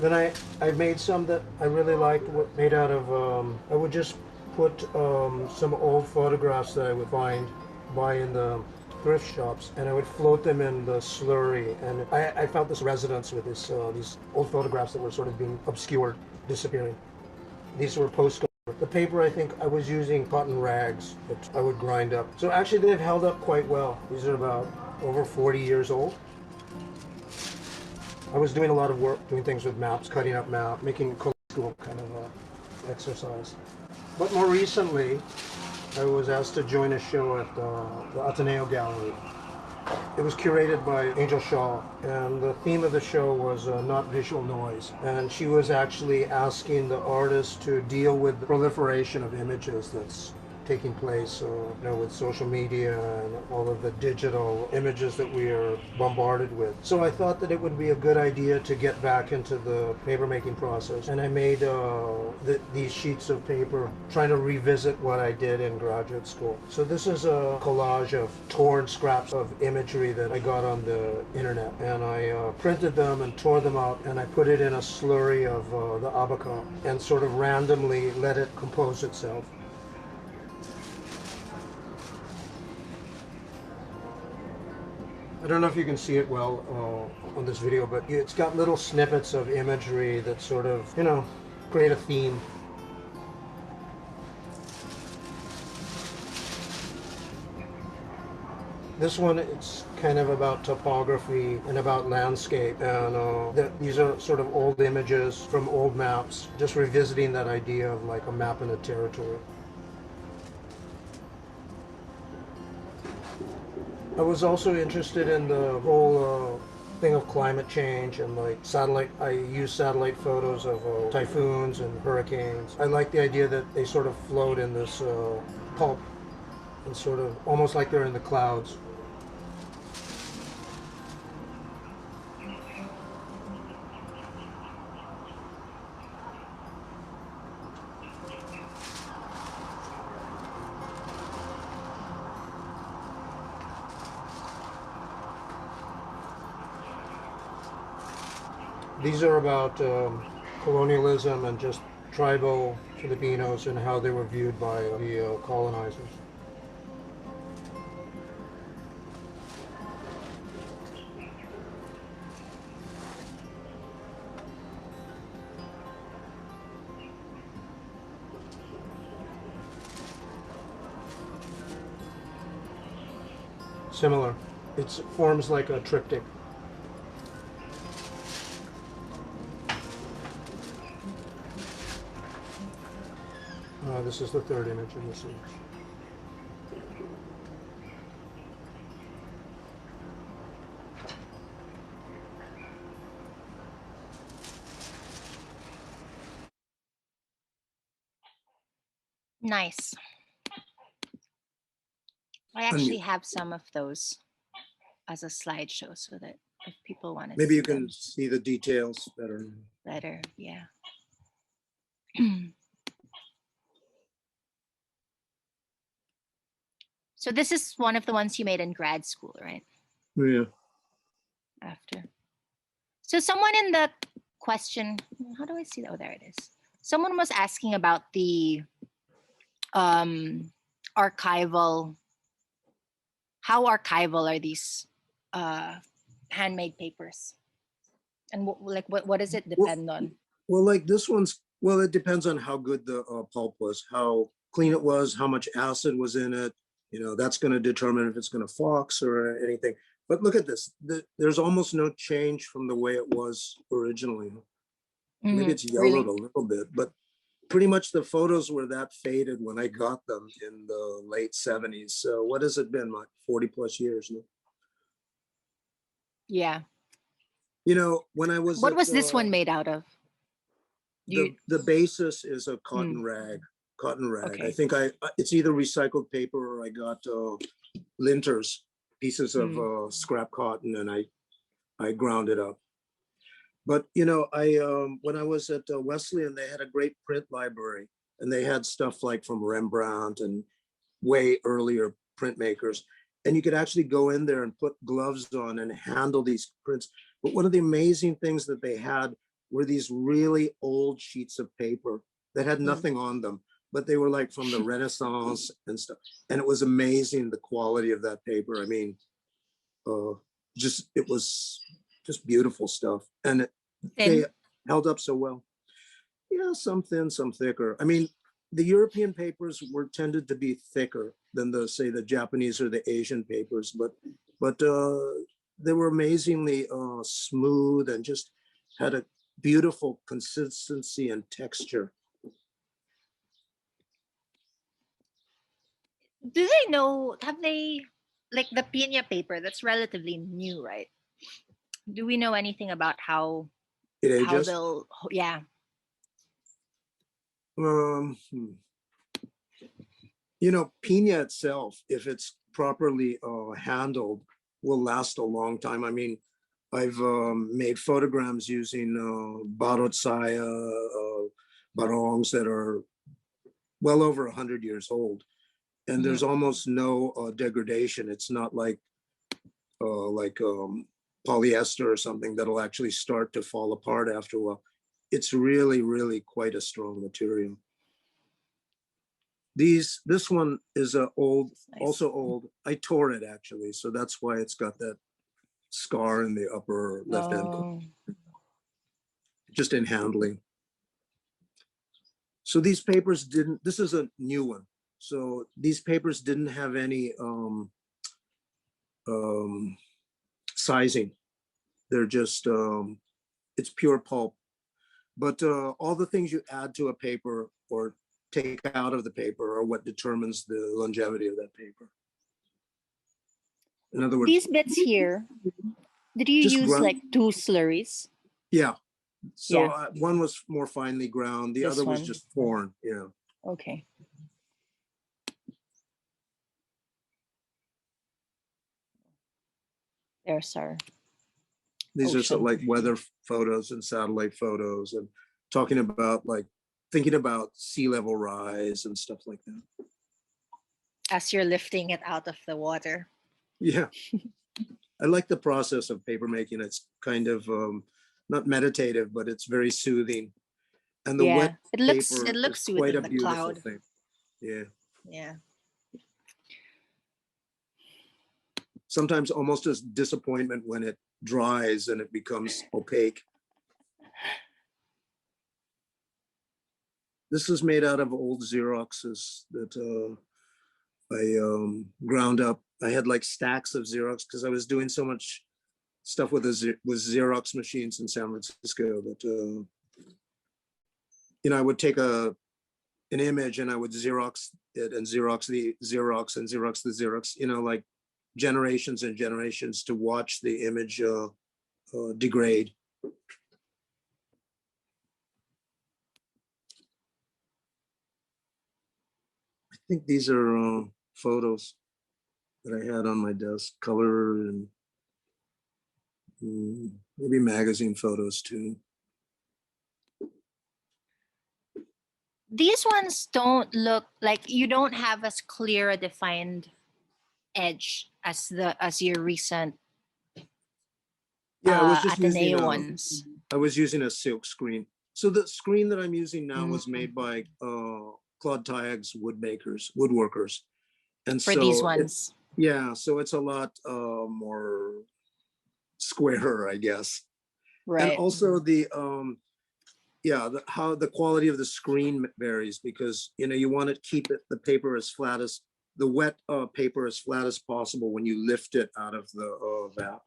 Then I made some that I really liked, made out of, I would just put some old photographs that I would buy in the thrift shops, and I would float them in the slurry. And I felt this resonance with these old photographs that were sort of being obscured, disappearing. These were postcards. The paper, I think I was using cotton rags that I would grind up. So actually they've held up quite well. These are about over 40 years old. I was doing a lot of work, doing things with maps, cutting up maps, making school kind of exercise. But more recently, I was asked to join a show at the Ateneo Gallery. It was curated by Angel Shaw, and the theme of the show was not visual noise. And she was actually asking the artist to deal with the proliferation of images that's taking place with social media and all of the digital images that we are bombarded with. So I thought that it would be a good idea to get back into the paper making process. And I made these sheets of paper trying to revisit what I did in graduate school. So this is a collage of torn scraps of imagery that I got on the internet. And I printed them and tore them up, and I put it in a slurry of the Abaca and sort of randomly let it compose itself. I don't know if you can see it well on this video, but it's got little snippets of imagery that sort of, create a theme. This one, it's kind of about topography and about landscape, and these are sort of old images from old maps, just revisiting that idea of like a map in a territory. I was also interested in the whole thing of climate change and like satellite. I use satellite photos of typhoons and hurricanes. I like the idea that they sort of float in this pulp and sort of almost like they're in the clouds. These are about colonialism and just tribal Filipinos and how they were viewed by the colonizers. Similar. It forms like a triptych. This is the third image in the series. Nice. I And actually have some of those as a slideshow so that if people want to maybe see you can them see the details better. better, yeah. So this is one of the ones you made in grad school, right? Yeah. After. So someone in the question, how do I see that? Oh, there it is. Someone was asking about the archival. How archival are these handmade papers? And what does it depend on? Well, like this one's, well, it depends on how good the pulp was, how clean it was, how much acid was in it. You know, that's going to determine if it's going to fox or anything. But look at this. There's almost no change from the way it was originally. Maybe it's yellowed a little bit, but pretty much the photos were that faded when I got them in the late 70s. So what has it been, like 40 plus years now? Yeah. You know, when I was What was this one made out of? the basis is a cotton rag. Okay. I think it's either recycled paper or I got linters, pieces of scrap cotton, and I ground it up. But you know, I when I was at Wesleyan, they had a great print library, and they had stuff like from Rembrandt and way earlier printmakers, and you could actually go in there and put gloves on and handle these prints. But one of the amazing things that they had were these really old sheets of paper that had nothing on them, but they were like from the Renaissance and stuff. And it was amazing the quality of that paper. I mean, it was just beautiful stuff. And they held up so well. Yeah, some thin, some thicker. I mean, the European papers were tended to be thicker than the Japanese or the Asian papers, but they were amazingly smooth and just had a beautiful consistency and texture. Do they know, have they, like the Pina paper, that's relatively new, right? Do we know anything about how they'll, yeah. You know, Pina itself, if it's properly handled, will last a long time. I mean, I've made photograms using barotsaya barongs that are well over 100 years old, and there's almost no degradation. It's not like polyester or something that'll actually start to fall apart after a while. It's really, really quite a strong material. This one is old, nice. Also old. I tore it actually, so that's why it's got that scar in the upper left end, just in handling. So these papers didn't. This is a new one. So these papers didn't have any sizing. They're just it's pure pulp. But all the things you add to a paper or take out of the paper are what determines the longevity of that paper. In other words, these bits here, did you use like 2 slurries? Yeah. So one was more finely ground. The other was just torn. Yeah. Okay. There's our These are sort of like weather photos and satellite photos and talking about like thinking about sea level rise and stuff like that. As you're lifting it out of the water. Yeah. I like the process of paper making. It's kind of not meditative, but it's very soothing. And the wet it looks is quite a beautiful thing. Yeah. Yeah. Sometimes almost as disappointment when it dries and it becomes opaque. This is made out of old Xeroxes that I ground up. I had like stacks of Xerox because I was doing so much stuff with with Xerox machines in San Francisco that I would take an image and I would Xerox it and Xerox the Xerox and Xerox the Xerox. Like generations and generations to watch the image degrade. I think these are photos that I had on my desk, color and maybe magazine photos too. These ones don't look like, you don't have as clear a defined edge as your recent Yeah, I was just Ateneo using ones. I was using a silk screen. So the screen that I'm using now was made by Claude Tyag's woodworkers. And For so these ones. yeah, so it's a lot more squarer, I guess. Right. And also the how the quality of the screen varies because you want to keep the paper as flat as the wet paper as flat as possible when you lift it out of the vat,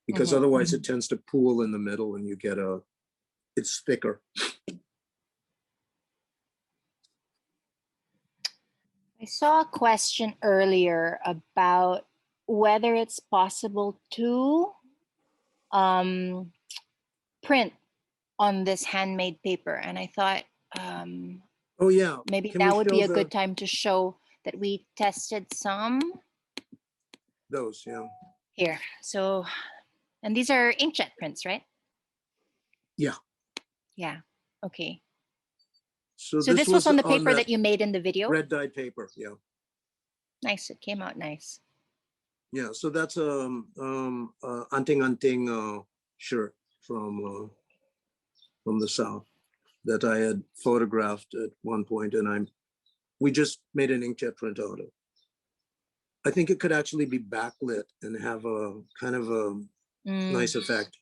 because otherwise it tends to pool in the middle and you get it's thicker. I saw a question earlier about whether it's possible to print on this handmade paper. And I thought Oh yeah, maybe can that we would be show a good time to show that we tested some. those? Yeah. Here. So, and these are inkjet prints, right? Yeah. Yeah. Okay. So So this was on the paper that that you made in the video? red dyed paper. Yeah. Nice. It came out nice. Yeah. So that's anting shirt from the South that I had photographed at one point, and we just made an inkjet print out of. I think it could actually be backlit and have a kind of a nice effect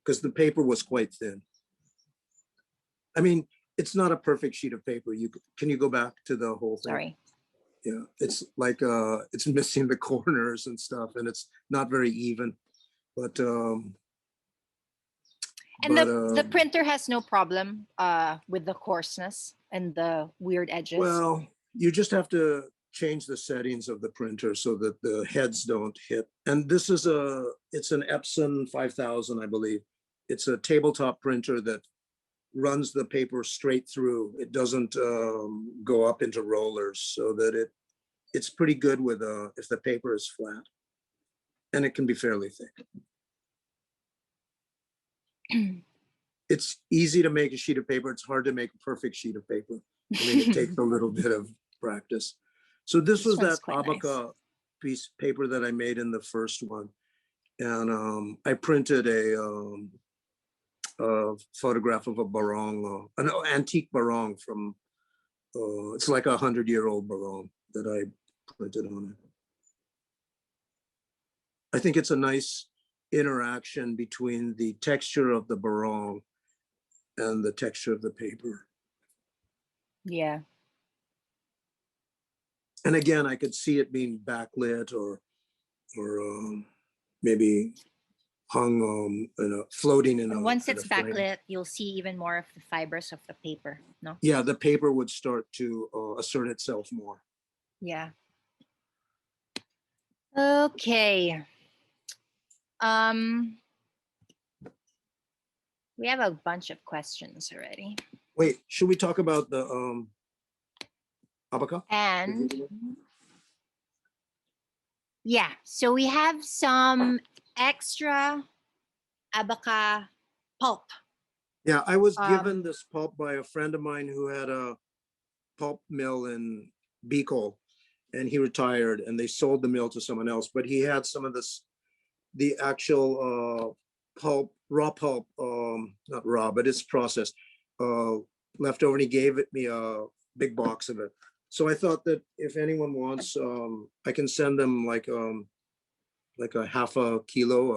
because the paper was quite thin. I mean, it's not a perfect sheet of paper. Can you go back to the whole thing? Sorry. Yeah, it's like it's missing the corners and stuff, and it's not very even. But and the printer has no problem with the coarseness and the weird edges. Well, you just have to change the settings of the printer so that the heads don't hit. And this is it's an Epson 5000, I believe. It's a tabletop printer that runs the paper straight through. It doesn't go up into rollers, so that it's pretty good with if the paper is flat, and it can be fairly thick. It's easy to make a sheet of paper. It's hard to make a perfect sheet of paper. I mean, it takes a little bit of practice. So this was that Abaca piece paper that I made in the first one, and I printed a photograph of a barong, an antique barong from. It's like 100-year-old barong that I printed on it. I think it's a nice interaction between the texture of the barong and the texture of the paper. Yeah. And again, I could see it being backlit or maybe hung floating in a. Once it's backlit, you'll see even more of the fibers of the paper. No. Yeah, the paper would start to assert itself more. Yeah. Okay. We have a bunch of questions already. Wait, should we talk about the Abaca? And yeah, so we have some extra Abaca pulp. Yeah, I was given this pulp by a friend of mine who had a pulp mill in Bicol, and he retired, and they sold the mill to someone else. But he had some of the actual pulp, raw pulp, not raw, but it's processed, left over, and he gave me a big box of it. So I thought that if anyone wants, I can send them like a half a kilo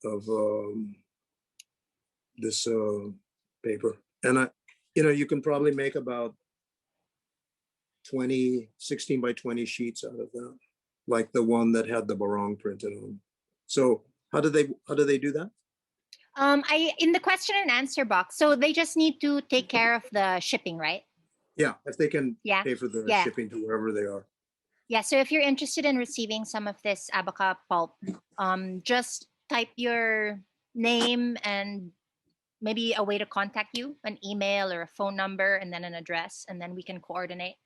of this paper, and you can probably make about 16 by 20 sheets out of that, like the one that had the barong printed on. So how do they do that? I in the question and answer box. So they just need to take care of the shipping, right? Yeah, if they can Yeah. pay for the Yeah. shipping to wherever they are. Yeah. So if you're interested in receiving some of this Abaca pulp, just type your name and maybe a way to contact you, an email or a phone number, and then an address, and then we can coordinate.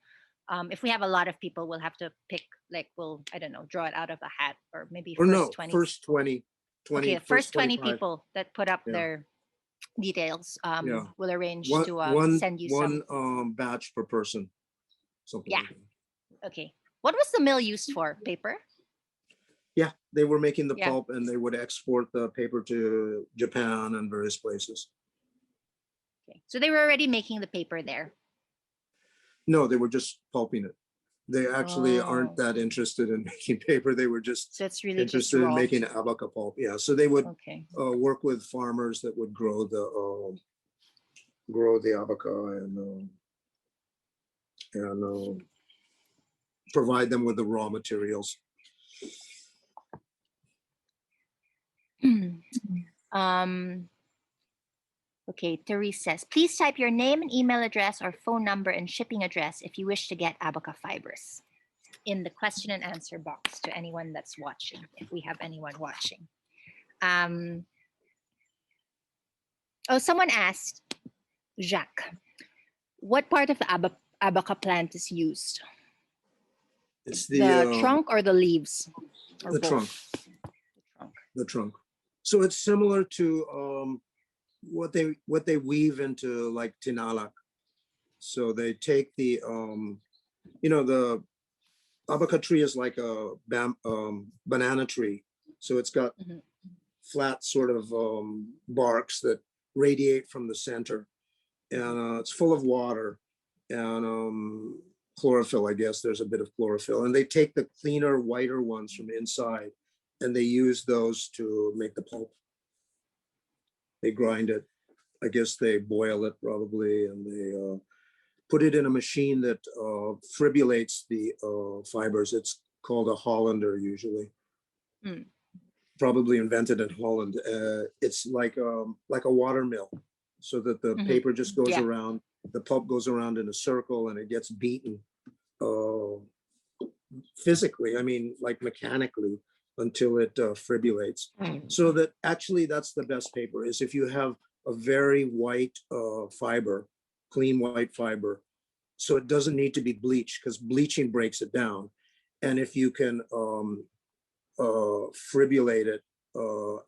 If we have a lot of people, we'll have to pick, like, I don't know, draw it out of a hat, or maybe Or no, first 20. first 20, Okay, the first 20 25. people that put up Yeah. their details, Yeah. we'll arrange One, to one, send you one some. batch per person. Something Yeah. like that. Okay. What was the mill used for? Paper? Yeah, they were making the Yeah. pulp and they would export the paper to Japan and various places. Okay. So they were already making the paper there. No, they were just pulping it. They actually Oh. aren't that interested in making paper. They were just So it's really just interested in raw. making Abaca pulp. Yeah, so they would Okay. work with farmers that would grow the Abaca and provide them with the raw materials. Okay, Therese says, please type your name and email address or phone number and shipping address if you wish to get Abaca fibers in the question and answer box to anyone that's watching, if we have anyone watching. Someone asked, Jacques, what part of the Abaca plant is used? It's The trunk or the leaves? Or the both? trunk. The trunk. So it's similar to what they weave into like tinalak. So they take the the Abaca tree is like a banana tree. So it's got flat sort of barks that radiate from the center, and it's full of water and chlorophyll. I guess there's a bit of chlorophyll, and they take the cleaner, whiter ones from inside, and they use those to make the pulp. They grind it. I guess they boil it probably, and they put it in a machine that fibrillate the fibers. It's called a Hollander usually. Probably invented in Holland. It's like a water mill, so that the paper just goes around. The pulp goes around in a circle, and it gets beaten physically. I mean, like mechanically, until it fibrillates. So that actually that's the best paper is if you have a very white fiber, clean white fiber. So it doesn't need to be bleached because bleaching breaks it down. And if you can fibrillate it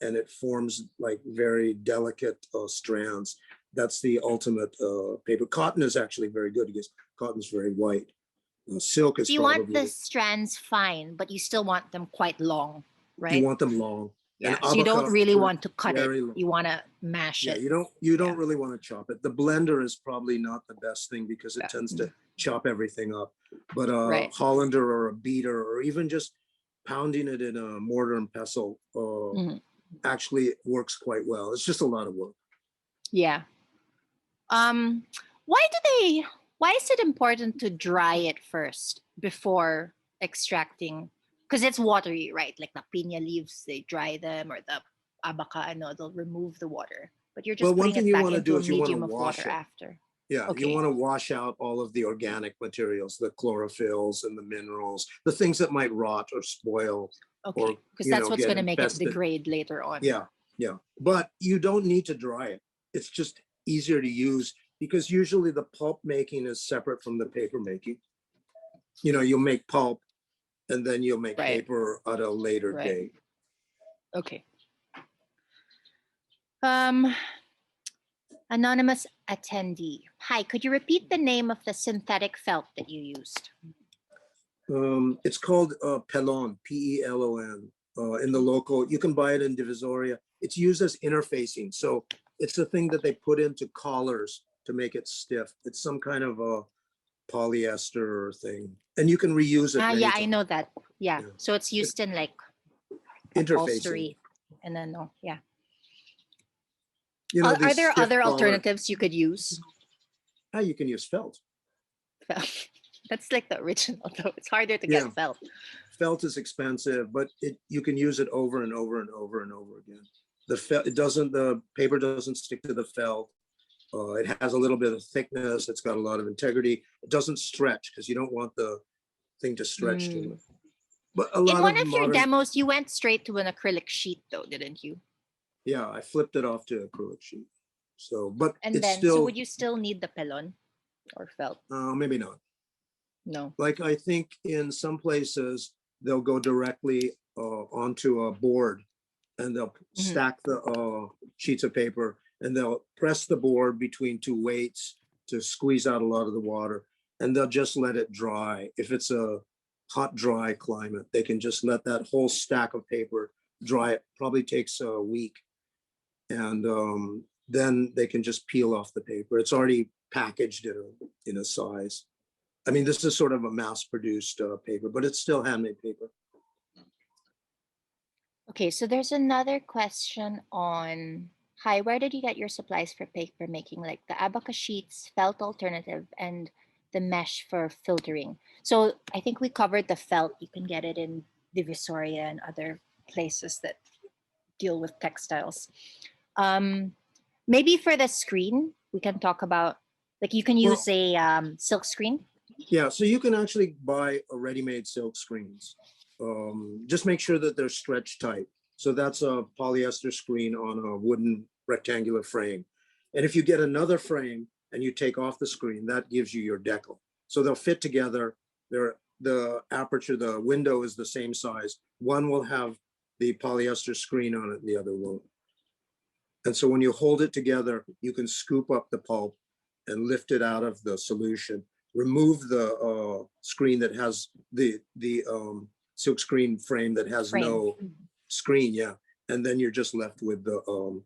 and it forms like very delicate strands, that's the ultimate paper. Cotton is actually very good because cotton's very white. Silk is So you probably, want the strands fine, but you still want them quite long, right? you want them long. Yeah. And So you don't Abaca really are want to cut it. very long. You want to mash Yeah, it. you don't really want to chop it. The blender is probably not the best thing because it tends to chop everything up. But a Hollander or a beater, or even just pounding it in a mortar and pestle actually works quite well. It's just a lot of work. Yeah. Why is it important to dry it first before extracting? Because it's watery, right? Like the piña leaves, they dry them, or the abaca, I know they'll remove the water. But you're just one putting thing it you back want to into do a is you want to medium of wash water it. after. Yeah, Okay. you want to wash out all of the organic materials, the chlorophylls and the minerals, the things that might rot or spoil. Okay, because that's what's going to make it degrade later on. Yeah, yeah. But you don't need to dry it. It's just easier to use because usually the pulp making is separate from the paper making. You'll make pulp and then you'll make paper at a later date. Okay. Anonymous attendee. Hi, could you repeat the name of the synthetic felt that you used? It's called Pelon, P-E-L-O-N. In the local, you can buy it in Divisoria. It's used as interfacing. So it's the thing that they put into collars to make it stiff. It's some kind of a polyester thing. And you can reuse it. Yeah, I know that. Yeah. So it's used in like upholstery. And then, are there other alternatives you could use? You can use felt. That's like the original though. It's harder to Yeah. get felt. Felt is expensive, but you can use it over and over and over and over again. The paper doesn't stick to the felt. It has a little bit of thickness. It's got a lot of integrity. It doesn't stretch because you don't want the thing to stretch too much. But a In lot one of of your modern, demos, you went straight to an acrylic sheet though, didn't you? yeah, I flipped it off to acrylic sheet. So, but And it's then, so still, would you still need the pelon or felt? maybe not. No. Like I think in some places they'll go directly onto a board and they'll stack the sheets of paper and they'll press the board between two weights to squeeze out a lot of the water, and they'll just let it dry. If it's a hot, dry climate, they can just let that whole stack of paper dry. It probably takes a week, and then they can just peel off the paper. It's already packaged in a size. I mean, this is sort of a mass-produced paper, but it's still handmade paper. Okay, so there's another question on, hi, where did you get your supplies for paper making, like the Abaca sheets, felt alternative, and the mesh for filtering? So I think we covered the felt. You can get it in Divisoria and other places that deal with textiles. Maybe for the screen, we can talk about, like you can use a silk screen. Yeah, so you can actually buy a ready-made silk screens. Just make sure that they're stretch tight. So that's a polyester screen on a wooden rectangular frame. And if you get another frame and you take off the screen, that gives you your decal. So they'll fit together. The aperture, the window is the same size. One will have the polyester screen on it, and the other won't. And so when you hold it together, you can scoop up the pulp and lift it out of the solution. Remove the screen that has the silk screen frame that has no screen, yeah. And then you're just left with the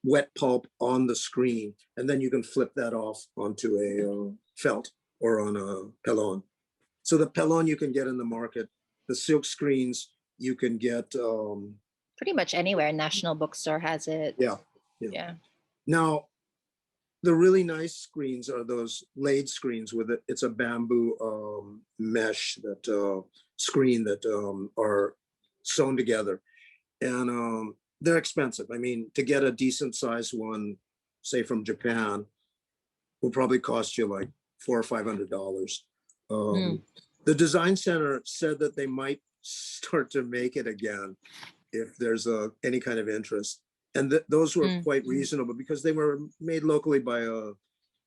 wet pulp on the screen. And then you can flip that off onto a felt or on a pelon. So the pelon you can get in the market. The silk screens you can get. Pretty much anywhere. National Bookstore has it. Yeah. Now, the really nice screens are those laid screens with it. It's a bamboo mesh that screen that are sewn together, and they're expensive. I mean, to get a decent sized one, say from Japan, will probably cost you like $400 or $500. The design center said that they might start to make it again if there's any kind of interest. And those were quite reasonable because they were made locally by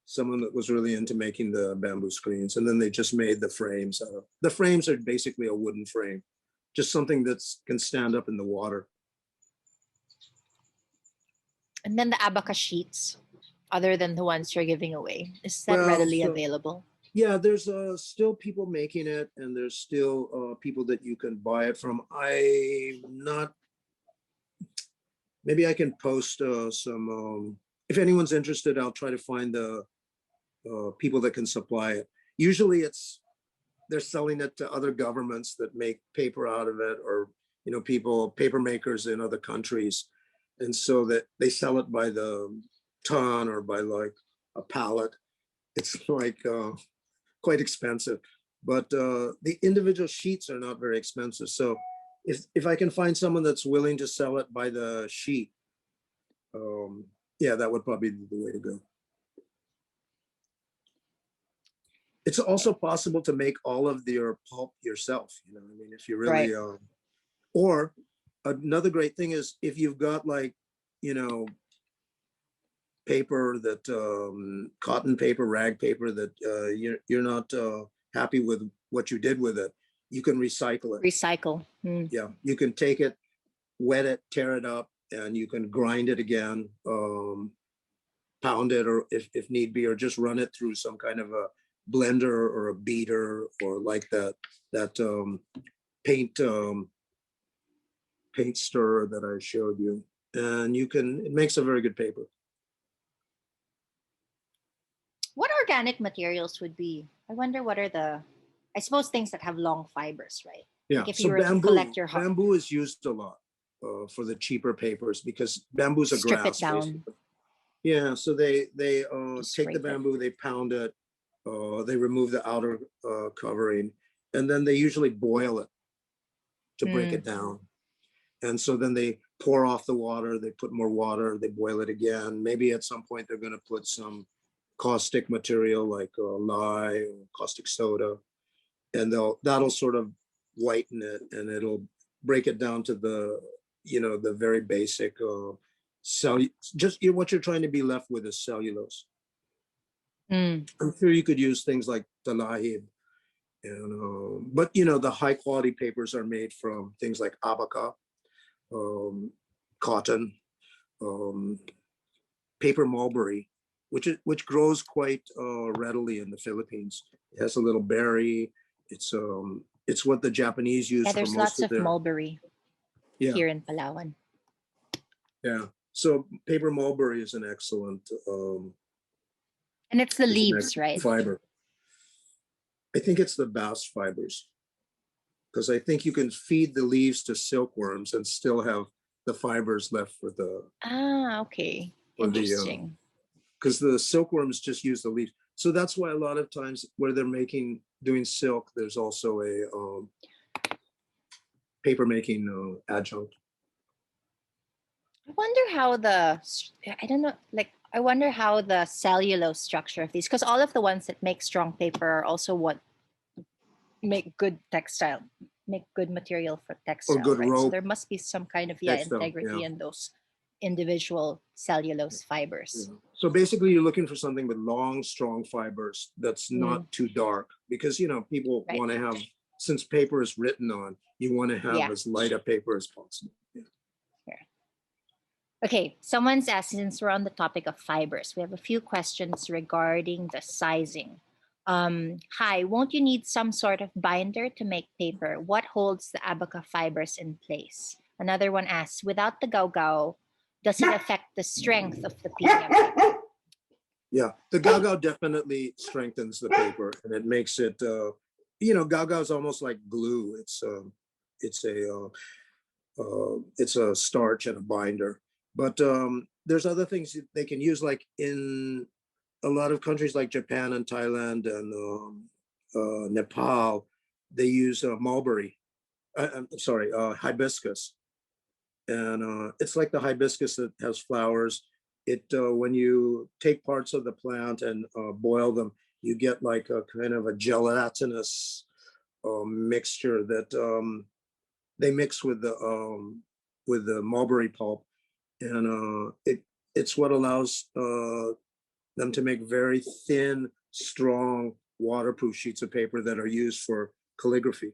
someone that was really into making the bamboo screens. And then they just made the frames out of. The frames are basically a wooden frame, just something that can stand up in the water. And then the Abaca sheets, other than the ones you're giving away, is that readily available? Yeah, there's still people making it, and there's still people that you can buy it from. Maybe I can post some, if anyone's interested, I'll try to find the people that can supply it. Usually they're selling it to other governments that make paper out of it, or, paper makers in other countries. And so that they sell it by the ton or by like a pallet. It's like quite expensive, but the individual sheets are not very expensive. So if I can find someone that's willing to sell it by the sheet, yeah, that would probably be the way to go. It's also possible to make all of your pulp yourself. I mean, if you really, or another great thing is if you've got like, paper that cotton paper, rag paper that you're not happy with what you did with it, you can recycle it. Recycle. Yeah, you can take it, wet it, tear it up, and you can grind it again, pound it, or if need be, or just run it through some kind of a blender or a beater, or like that paint stirrer that I showed you, and it makes a very good paper. What organic materials would be? I wonder what are I suppose things that have long fibers, right? Yeah, like if so you were to collect your bamboo is used a lot for the cheaper papers because bamboo's a strip grass. it down. Basically. Yeah, so they take the scrape bamboo, they pound it, They remove the outer covering, and then they usually boil it to break it down. And so then they pour off the water, they put more water, they boil it again. Maybe at some point they're going to put some caustic material like lye or caustic soda, and that'll sort of whiten it, and it'll break it down to the, you know, the very basic just what you're trying to be left with is cellulose. Mm. I'm sure you could use things like talahib, and but you know, the high quality papers are made from things like abaca, cotton, paper mulberry, which grows quite readily in the Philippines. It has a little berry. It's what the Japanese use Yeah, for there's most lots of of their mulberry yeah here in Palawan. yeah. So paper mulberry is an excellent And it's the is an leaves, excellent right? fiber. I think it's the bast fibers, because I think you can feed the leaves to silkworms and still have the fibers left for the Ah, okay. for the Interesting. because the silkworms just use the leaves. So that's why a lot of times where they're doing silk, there's also a paper making adjunct. I wonder how I don't know, like, I wonder how the cellulose structure of these, because all of the ones that make strong paper are also what make good material for textile, good right? So rope. there must be some kind of Textile, integrity yeah. in those individual cellulose fibers. Yeah. So basically, you're looking for something with long, strong fibers that's not too dark, because you know people Right. want to have, since paper is written on, you want to have Yeah. as light a paper as possible. Yeah. Okay, someone's asked, since we're on the topic of fibers, we have a few questions regarding the sizing. Hi, won't you need some sort of binder to make paper? What holds the abaca fibers in place? Another one asks, without the gao, does it affect the strength of the Pina paper? Yeah, the gao definitely strengthens the paper, and it makes it. You know, gao is almost like glue. It's a starch and a binder. But there's other things that they can use, like in a lot of countries like Japan and Thailand and Nepal, they use mulberry. I'm sorry, hibiscus, and it's like the hibiscus that has flowers. It when you take parts of the plant and boil them, you get like a kind of a gelatinous mixture that they mix with the mulberry pulp, and it's what allows them to make very thin, strong, waterproof sheets of paper that are used for calligraphy.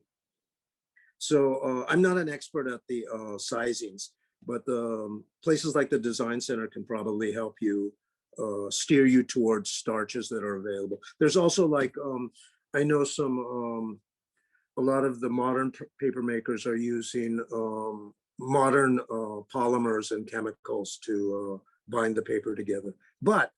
So I'm not an expert at the sizings, but places like the Design Center can probably help you steer you towards starches that are available. There's also like, I know a lot of the modern paper makers are using modern polymers and chemicals to bind the paper together. But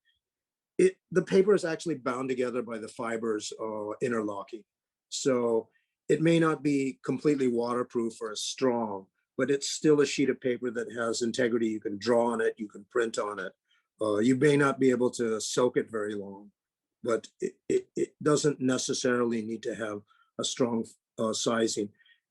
the paper is actually bound together by the fibers interlocking. So it may not be completely waterproof or as strong, but it's still a sheet of paper that has integrity. You can draw on it, you can print on it. You may not be able to soak it very long, but it doesn't necessarily need to have a strong sizing.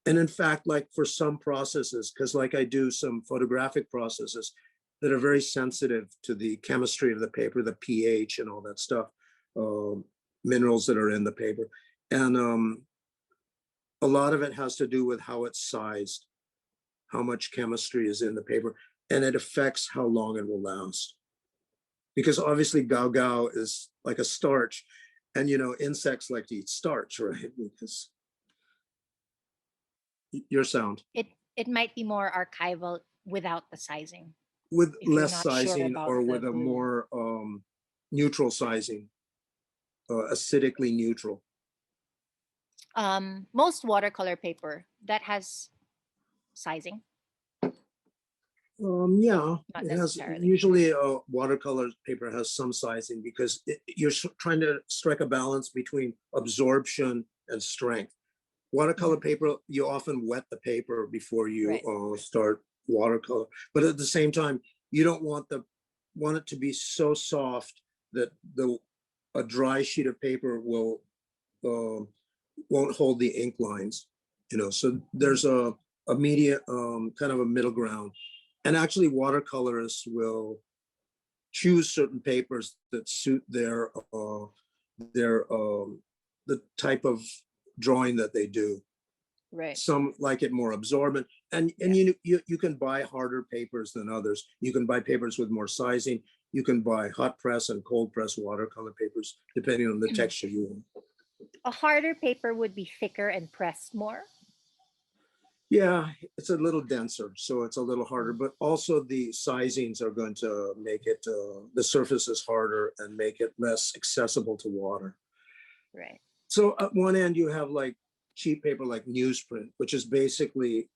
And in fact, like for some processes, because like I do some photographic processes that are very sensitive to the chemistry of the paper, the pH and all that stuff, minerals that are in the paper. And a lot of it has to do with how it's sized, how much chemistry is in the paper, and it affects how long it will last. Because obviously gao is like a starch, and you know, insects like to eat starch, right? Because your sound. It might be more archival without the sizing. With If you're less not sure sizing about or the with a glue. more neutral sizing, acidically neutral. Most watercolor paper that has sizing. Yeah, Not it has necessarily. usually watercolor paper has some sizing because you're trying to strike a balance between absorption and strength. Watercolor paper, you often wet the paper before you Right. start watercolor, but at the same time, you don't want it to be so soft that a dry sheet of paper will won't hold the ink lines, you know. So there's a media kind of a middle ground, and actually watercolorists will choose certain papers that suit their the type of drawing that they do. Right. Some like it more absorbent, and you can buy harder papers than others. You can buy papers with more sizing. You can buy hot press and cold press watercolor papers depending on the texture you want. A harder paper would be thicker and pressed more. Yeah, it's a little denser, so it's a little harder, but also the sizings are going to make it the surface is harder and make it less accessible to water. Right. So at one end you have like cheap paper like newsprint, which is basically,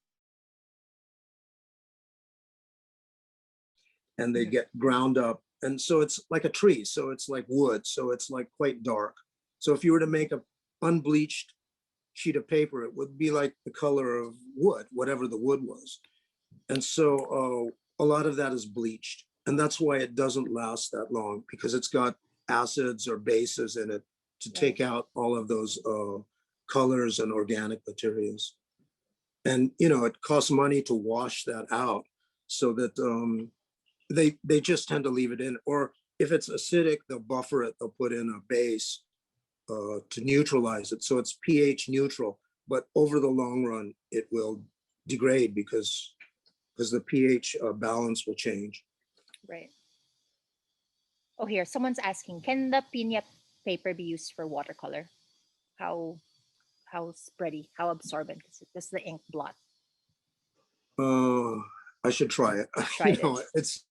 and they get ground up, and so it's like a tree, so it's like wood, so it's like quite dark. So if you were to make a unbleached sheet of paper, it would be like the color of wood, whatever the wood was. And so a lot of that is bleached, and that's why it doesn't last that long, because it's got acids or bases in it to take out all of those colors and organic materials. And you know, it costs money to wash that out, so that they just tend to leave it in. Or if it's acidic, they'll buffer it, they'll put in a base to neutralize it, so it's pH neutral. But over the long run, it will degrade because the pH balance will change. Right. Oh, here someone's asking, can the Pina paper be used for watercolor? How spready, how absorbent is it? Does the ink blot? I should try it. Tried it. It's.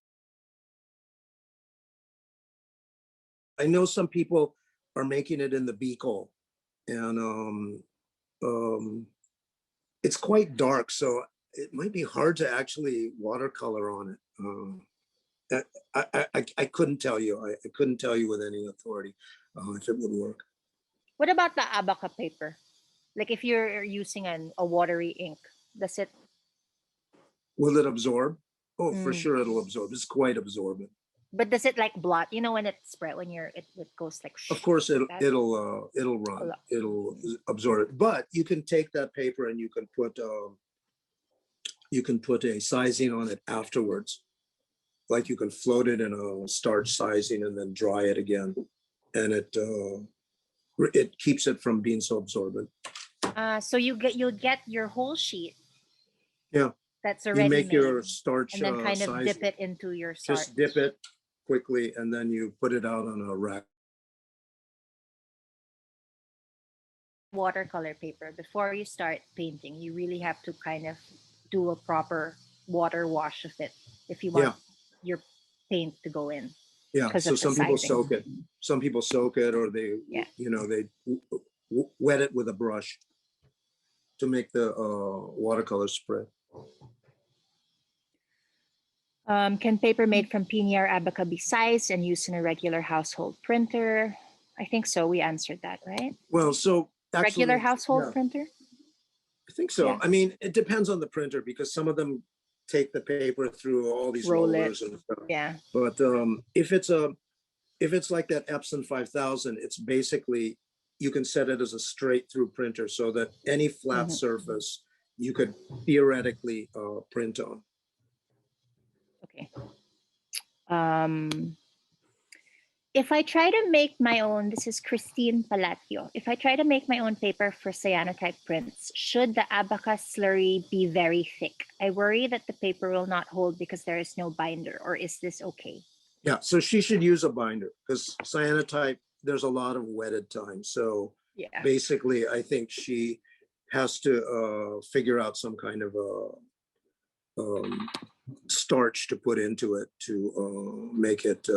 I know some people are making it in the Bicol, and it's quite dark, so it might be hard to actually watercolor on it. I couldn't tell you. I couldn't tell you with any authority if it would work. What about the Abaca paper? Like if you're using a watery ink, does it? Will it absorb? Oh, for Mm. sure it'll absorb. It's quite absorbent. But does it like blot? You know, when it's spread, when it goes like. Of course, it'll that? it'll run. It'll absorb it. But you can take that paper and you can put a sizing on it afterwards. Like you can float it in a starch sizing and then dry it again, and it keeps it from being so absorbent. So you'll get your whole sheet. Yeah. That's already you make made, your starch and then kind of sizing. dip it into your starch. Just dip it quickly, and then you put it out on a rack. Watercolor paper, before you start painting, you really have to kind of do a proper water wash of it if you want your paint to go in. Yeah, so some people soak it. Some people soak it, or they, they wet it with a brush to make the watercolor spread. Can paper made from Piña or Abaca be sized and used in a regular household printer? I think so. We answered that, right? Well, so actually, regular household printer? I think so. Yeah. I mean, it depends on the printer, because some of them take the paper through all these rollers and stuff. Yeah. But if it's like that Epson 5000, it's basically, you can set it as a straight through printer, so that any flat surface you could theoretically print on. Okay. If I try to make my own, this is Christine Palatio. If I try to make my own paper for cyanotype prints, should the Abaca slurry be very thick? I worry that the paper will not hold because there is no binder, or is this okay? Yeah, so she should use a binder, because cyanotype, there's a lot of wetted time. So basically, I think she has to figure out some kind of starch to put into it to make it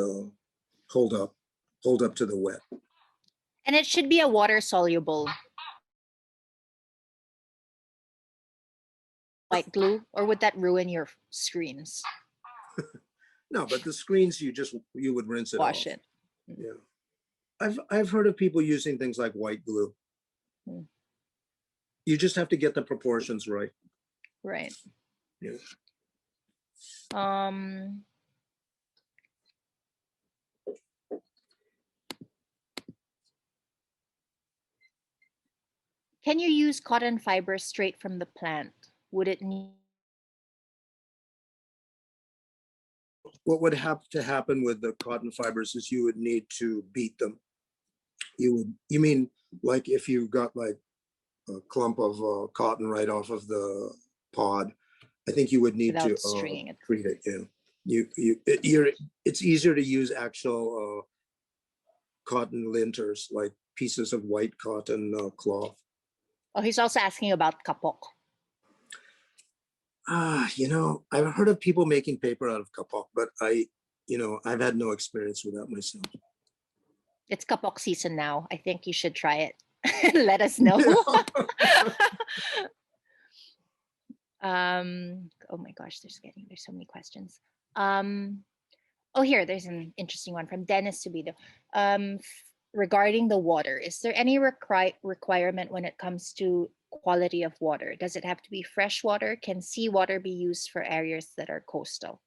hold up to the wet. And it should be a water soluble white glue, or would that ruin your screens? No, but the screens, you would rinse it off. Wash it. Yeah. I've heard of people using things like white glue. You just have to get the proportions right. Right. Yeah. Can you use cotton fiber straight from the plant? Would it need? What would have to happen with the cotton fibers is you would need to beat them. You mean like if you got like a clump of cotton right off of the pod, I think you would need Without to stringing it. treat it. Yeah, it's easier to use actual cotton linters, like pieces of white cotton cloth. Oh, he's also asking about kapok. I've heard of people making paper out of kapok, but I've had no experience with that myself. It's kapok season now. I think you should try it. Let us know. Oh my gosh, there's so many questions. Here, there's an interesting one from Dennis Subido. Regarding the water, is there any requirement when it comes to quality of water? Does it have to be fresh water? Can seawater be used for areas that are coastal?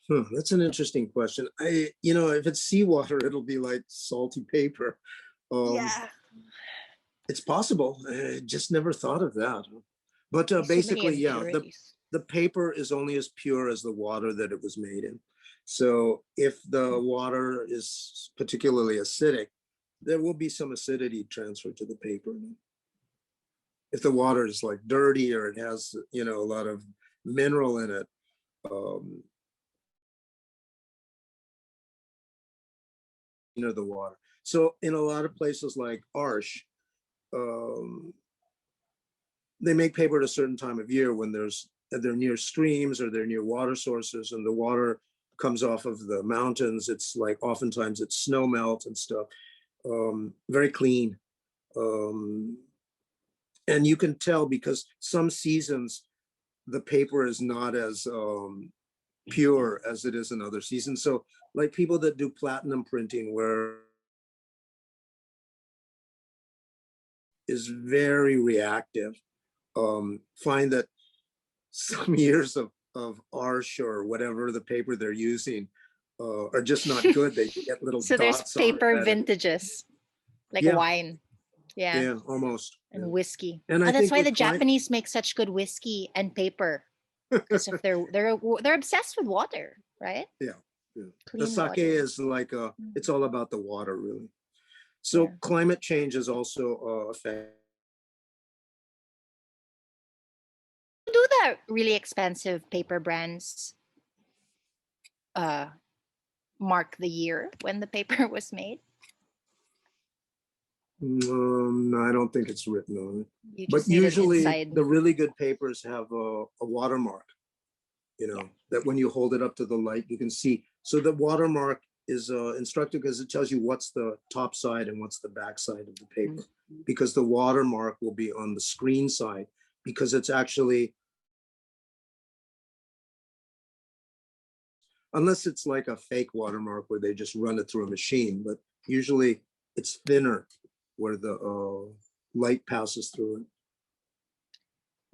That's an interesting question. If it's seawater, it'll be like salty paper. Yeah. It's possible. I just never thought of that. But There's so many basically, yeah, impurities. the paper is only as pure as the water that it was made in. So if the water is particularly acidic, there will be some acidity transferred to the paper. If the water is like dirty or it has, a lot of mineral in it, the water. So in a lot of places like Arsh, they make paper at a certain time of year when they're near streams or they're near water sources, and the water comes off of the mountains. It's like oftentimes it's snow melt and stuff. Very clean. And you can tell because some seasons the paper is not as pure as it is in other seasons. So like people that do platinum printing, where is very reactive, find that some years of Arsh or whatever the paper they're using are just not good. They get little So there's dots on it paper that- vintages, like Yeah. wine. Yeah. Yeah, almost. And Yeah. whiskey. And I that's think why the with cli- Japanese make such good whiskey and paper. Because if they're obsessed with water, right? Yeah. Clean The sake water. is like it's all about the water, really. So Yeah. climate change is also affect. Do the really expensive paper brands mark the year when the paper was made? No, I don't think it's written on it. You But just need it usually inside. the really good papers have a watermark, that when you hold it up to the light, you can see. So the watermark is instructive because it tells you what's the top side and what's the back side of the paper, because the watermark will be on the screen side, because it's actually, unless it's like a fake watermark where they just run it through a machine, but usually it's thinner where the light passes through it.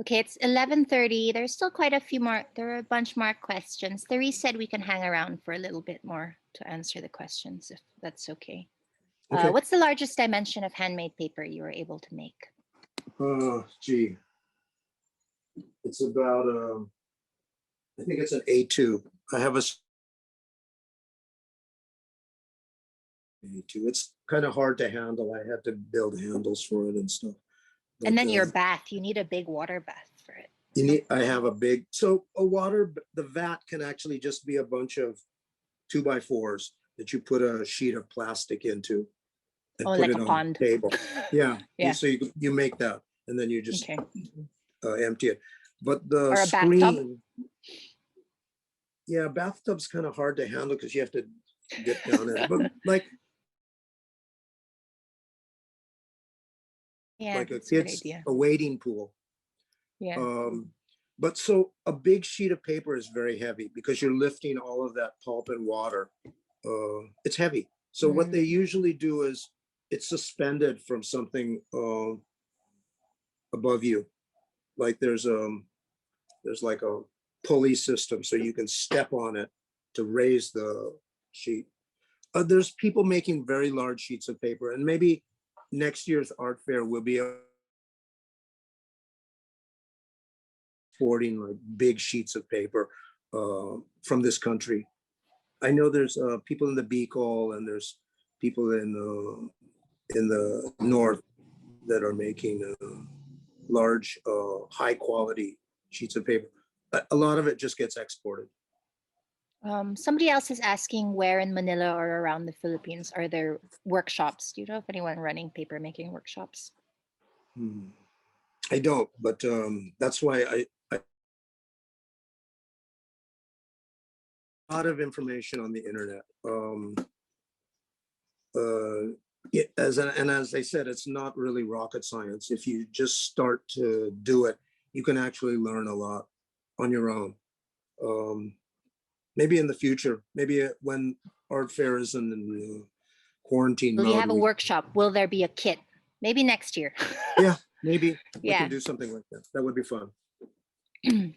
Okay, it's 11:30. There's still quite a few more. There are a bunch more questions. Therese said we can hang around for a little bit more to answer the questions, if that's okay. Okay. What's the largest dimension of handmade paper you were able to make? Gee, it's about I think it's an A2. I have a A2. It's kind of hard to handle. I had to build handles for it and stuff. And But, then your bath, you need a big water bath for it. I have a big, so the vat can actually just be a bunch of 2x4s that you put a sheet of plastic into and Oh, put like it a on pond. the table. Yeah. Yeah. So you make that and then you just Okay. empty it. But the Or a screen, bathtub? yeah, bathtub's kind of hard to handle because you have to get down in it. But like Yeah, a that's a good kid's idea. a wading pool. Yeah. But so a big sheet of paper is very heavy because you're lifting all of that pulp and water. It's heavy. So what they usually do is it's suspended from something above you. Like there's like a pulley system so you can step on it to raise the sheet. There's people making very large sheets of paper, and maybe next year's art fair will be exporting like big sheets of paper from this country. I know there's people in the Bicol and there's people in the north that are making large, high quality sheets of paper. A lot of it just gets exported. Somebody else is asking where in Manila or around the Philippines are there workshops? Do you know of anyone running paper making workshops? I don't, but that's why I a lot of information on the internet. As I said, it's not really rocket science. If you just start to do it, you can actually learn a lot on your own. Maybe in the future, maybe when art fair isn't in quarantine Will mode. you have a workshop? Will there be a kit? Maybe next year. Yeah, maybe we Yeah. can do something like that. That would be fun. Okay.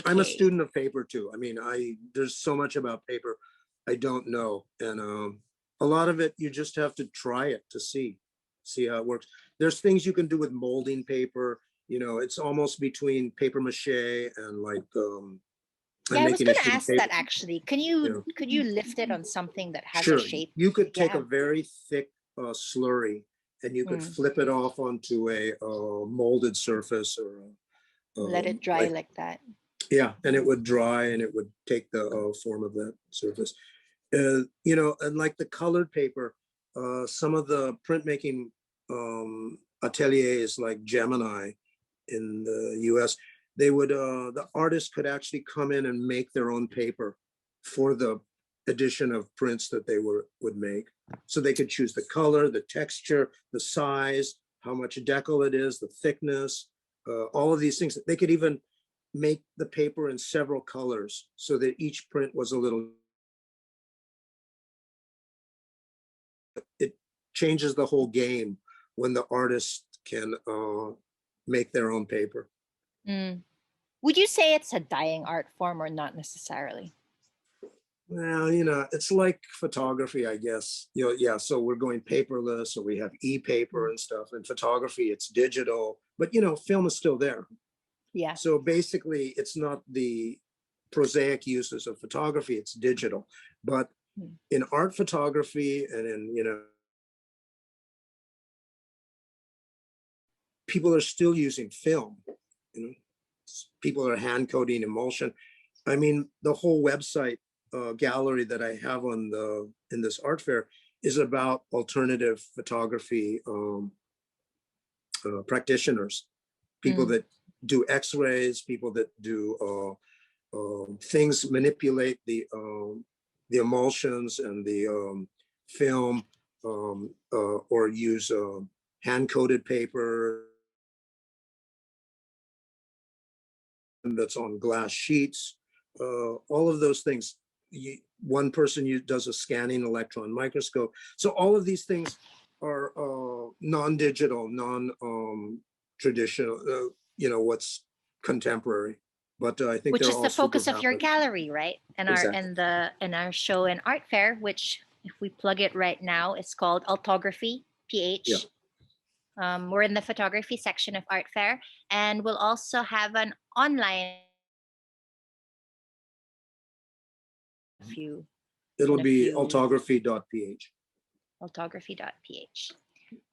I'm a student of paper too. I mean, there's so much about paper I don't know, and a lot of it you just have to try it to see how it works. There's things you can do with molding paper. You know, it's almost between paper mache and like Yeah, I was making a going to sheet of ask that paper. actually. Yeah. Could you lift it on something that has Sure, a shape? you could take Yeah. a very thick slurry and you could flip it off onto a molded surface or Let it dry like that. yeah, and it would dry and it would take the form of that surface. You know, and like the colored paper, some of the printmaking ateliers like Gemini in the US, they would, the artists could actually come in and make their own paper for the edition of prints that they would make. So they could choose the color, the texture, the size, how much decal it is, the thickness, all of these things. They could even make the paper in several colors so that each print was a little. It changes the whole game when the artist can make their own paper. Would you say it's a dying art form or not necessarily? Well, you know, it's like photography, I guess. You know, yeah. So we're going paperless, or we have e-paper and stuff. And photography, it's digital, but you know, film is still there. Yeah. So basically, it's not the prosaic uses of photography; it's digital. But in art photography and in, you know, people are still using film. You know, people are hand coding emulsion. I mean, the whole website gallery that I have on in this art fair is about alternative photography practitioners, people that do X-rays, people that do things, manipulate the emulsions and the film, or use hand-coded paper that's on glass sheets. All of those things. One person does a scanning electron microscope. So all of these things are non-digital, non-traditional, you know, what's contemporary. But I think which they're is all the focus super of your valid. gallery, right? And Exactly. our show and art fair, which if we plug it right now, is called Altography PH. Yeah. We're in the photography section of art fair, and we'll also have an online few. It'll be few- altography.ph. Altography.ph.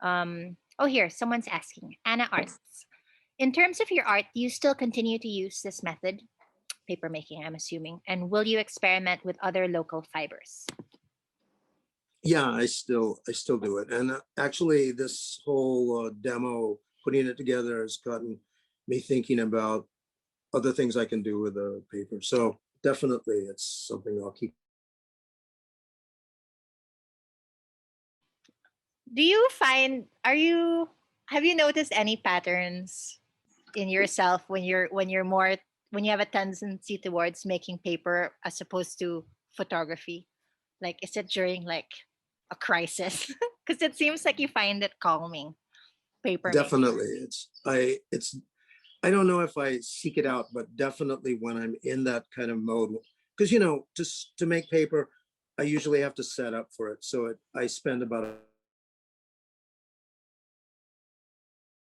Oh, here, someone's asking. Anna Arts. In terms of your art, do you still continue to use this method? Paper making, I'm assuming. And will you experiment with other local fibers? Yeah, I still do it. And actually, this whole demo, putting it together, has gotten me thinking about other things I can do with the paper. So definitely, it's something I'll keep. Do you find have you noticed any patterns in yourself when you have a tendency towards making paper as opposed to photography? Like, is it during like a crisis? Because it seems like you find it calming, paper making. Definitely, I don't know if I seek it out, but definitely when I'm in that kind of mode, because you know, just to make paper, I usually have to set up for it. So I spend about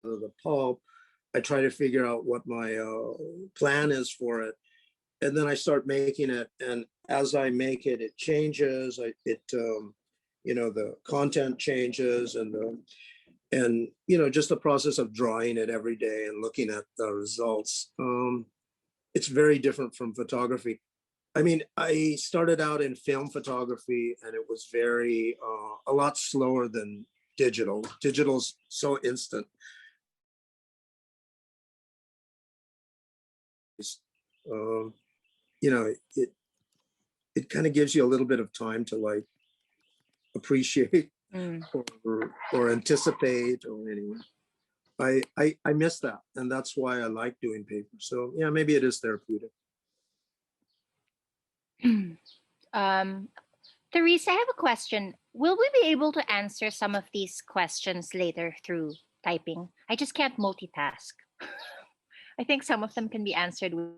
the pulp, I try to figure out what my plan is for it, and then I start making it. And as I make it, it changes. You know, the content changes, and you know, just the process of drawing it every day and looking at the results. It's very different from photography. I mean, I started out in film photography, and it was very a lot slower than digital. Digital's so instant. You know, it kind of gives you a little bit of time to like appreciate or anticipate, or anyway. I miss that, and that's why I like doing paper. So yeah, maybe it is therapeutic. Teresa, I have a question. Will we be able to answer some of these questions later through typing? I just can't multitask. I think some of them can be answered with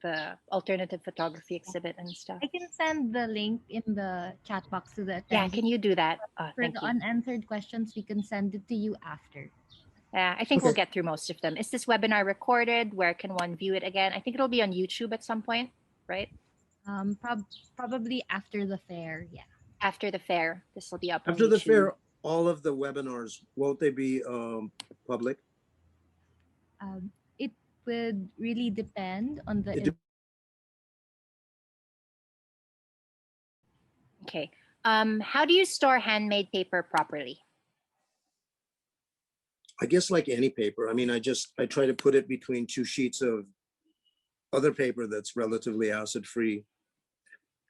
the alternative photography exhibit and stuff. I can send the link in the chat box to the Yeah, attendees. can you do that? For Thank the you. unanswered questions, we can send it to you after. Yeah, I think we'll Okay. get through most of them. Is this webinar recorded? Where can one view it again? I think it'll be on YouTube at some point, right? Probably after the fair. Yeah. After the fair, this will be up on After the YouTube. fair, all of the webinars, won't they be public? It would really depend on the. It Okay. How do you store handmade paper properly? I guess like any paper. I mean, I try to put it between two sheets of other paper that's relatively acid-free,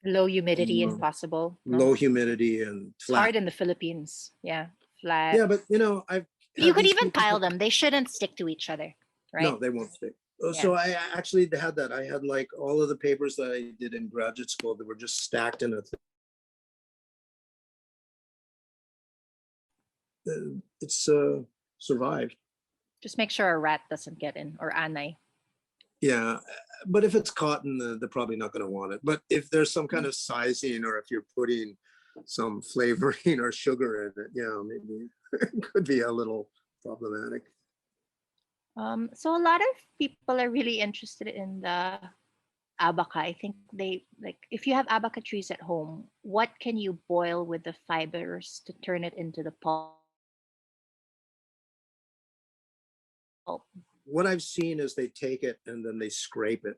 Low humidity if Mm. possible. No? low humidity, and It's flat. hard in the Philippines. Yeah, flat. Yeah, but you know, You had could these even people- pile them. They shouldn't stick to each other, right? No, they won't stick. So I actually had that. I had like all of the papers that I did in graduate school that were just stacked in a it's survived. Just make sure a rat doesn't get in, or anay. Yeah, but if it's cotton, they're probably not going to want it. But if there's some kind of sizing, or if you're putting some flavoring or sugar in it, yeah, maybe it could be a little problematic. So a lot of people are really interested in the abaca. I think they like, if you have abaca trees at home, what can you boil with the fibers to turn it into the pulp? What I've seen is they take it and then they scrape it.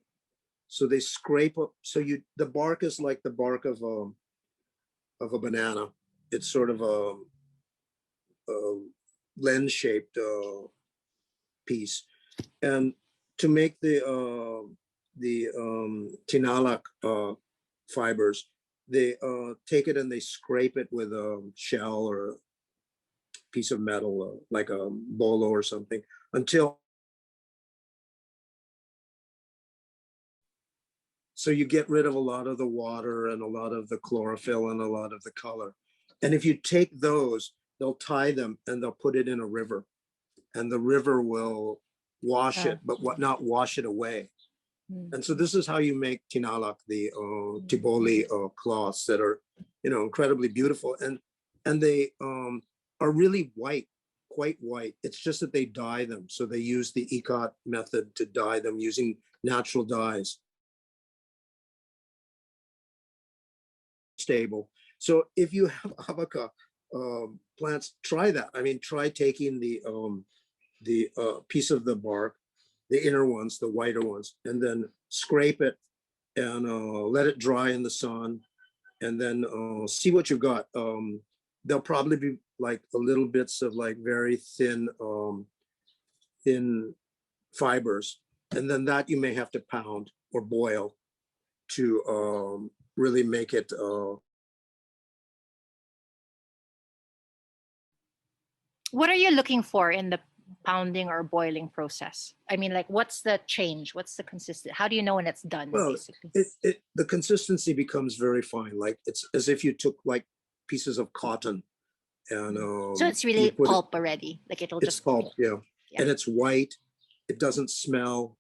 So they scrape up. So the bark is like the bark of a banana. It's sort of a lens-shaped piece, and to make the tinalak fibers, they take it and they scrape it with a shell or a piece of metal, like a bolo or something, until so you get rid of a lot of the water and a lot of the chlorophyll and a lot of the color. And if you take those, they'll tie them and they'll put it in a river, and the river will wash it, but not wash it away. And so this is how you make tinalak, the tiboli cloths that are, you know, incredibly beautiful, and they are really white, quite white. It's just that they dye them. So they use the ikat method to dye them using natural dyes. Stable. So if you have abaca plants, try that. I mean, try taking the piece of the bark, the inner ones, the whiter ones, and then scrape it and let it dry in the sun, and then see what you've got. There'll probably be like a little bits of like very thin fibers, and then that you may have to pound or boil to really make it What are you looking for in the pounding or boiling process? I mean, like, what's the change? What's the consistent? How do you know when it's done? well, basically, the consistency becomes very fine. Like it's as if you took like pieces of cotton and so it's really pulp already. Like it'll it's just pulp, yeah. Yeah. And it's white. It doesn't smell.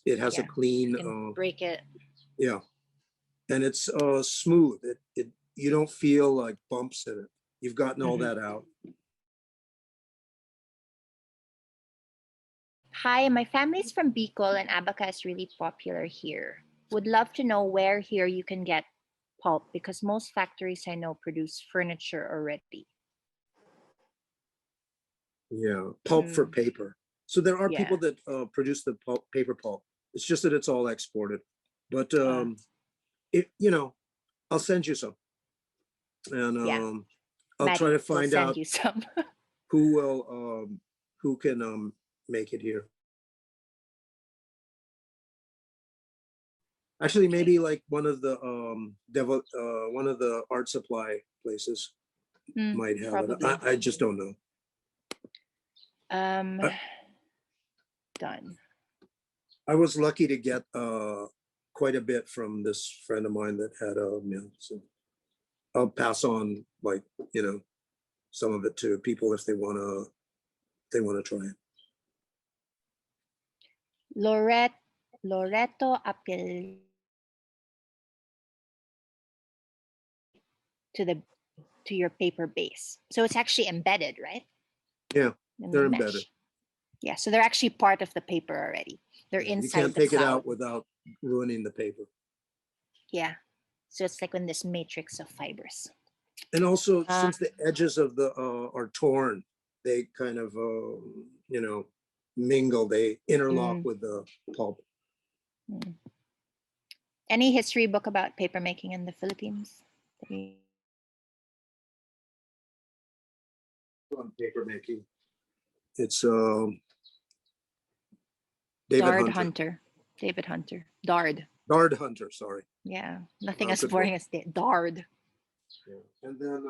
It has a Yeah. clean you can break it. yeah, and it's smooth. You don't feel like bumps in it. You've gotten all Mhm. that out. Hi, my family's from Bicol and Abaca is really popular here. Would love to know where here you can get pulp because most factories I know produce furniture already. Yeah, pulp for paper. So there are Yeah. people that produce the pulp, paper pulp. It's just that it's all exported. But I'll send you some, and Yeah. I'll try Maddie to will find send out you some. who will who can make it here. Actually, maybe like one of the one of the art supply places might have Probably. it. I just don't know. Um, I- done. I was lucky to get quite a bit from this friend of mine that had a mill. So I'll pass on some of it to people if they wanna try it. Loreto Apil to your paper base. So it's actually embedded, right? Yeah, In they're the embedded. mesh. Yeah, so they're actually part of the paper already. They're You inside can't the take it cloud. out without ruining the paper. Yeah. So it's like in this matrix of fibers. And also, since the edges of the are torn, they kind of mingle. They interlock with the pulp. Any history book about paper making in the Philippines? On paper making, it's David Dard Hunter. Hunter. David Hunter. Dard. Dard Hunter, sorry. Yeah, nothing as Good boring book. as Dard. Yeah. And then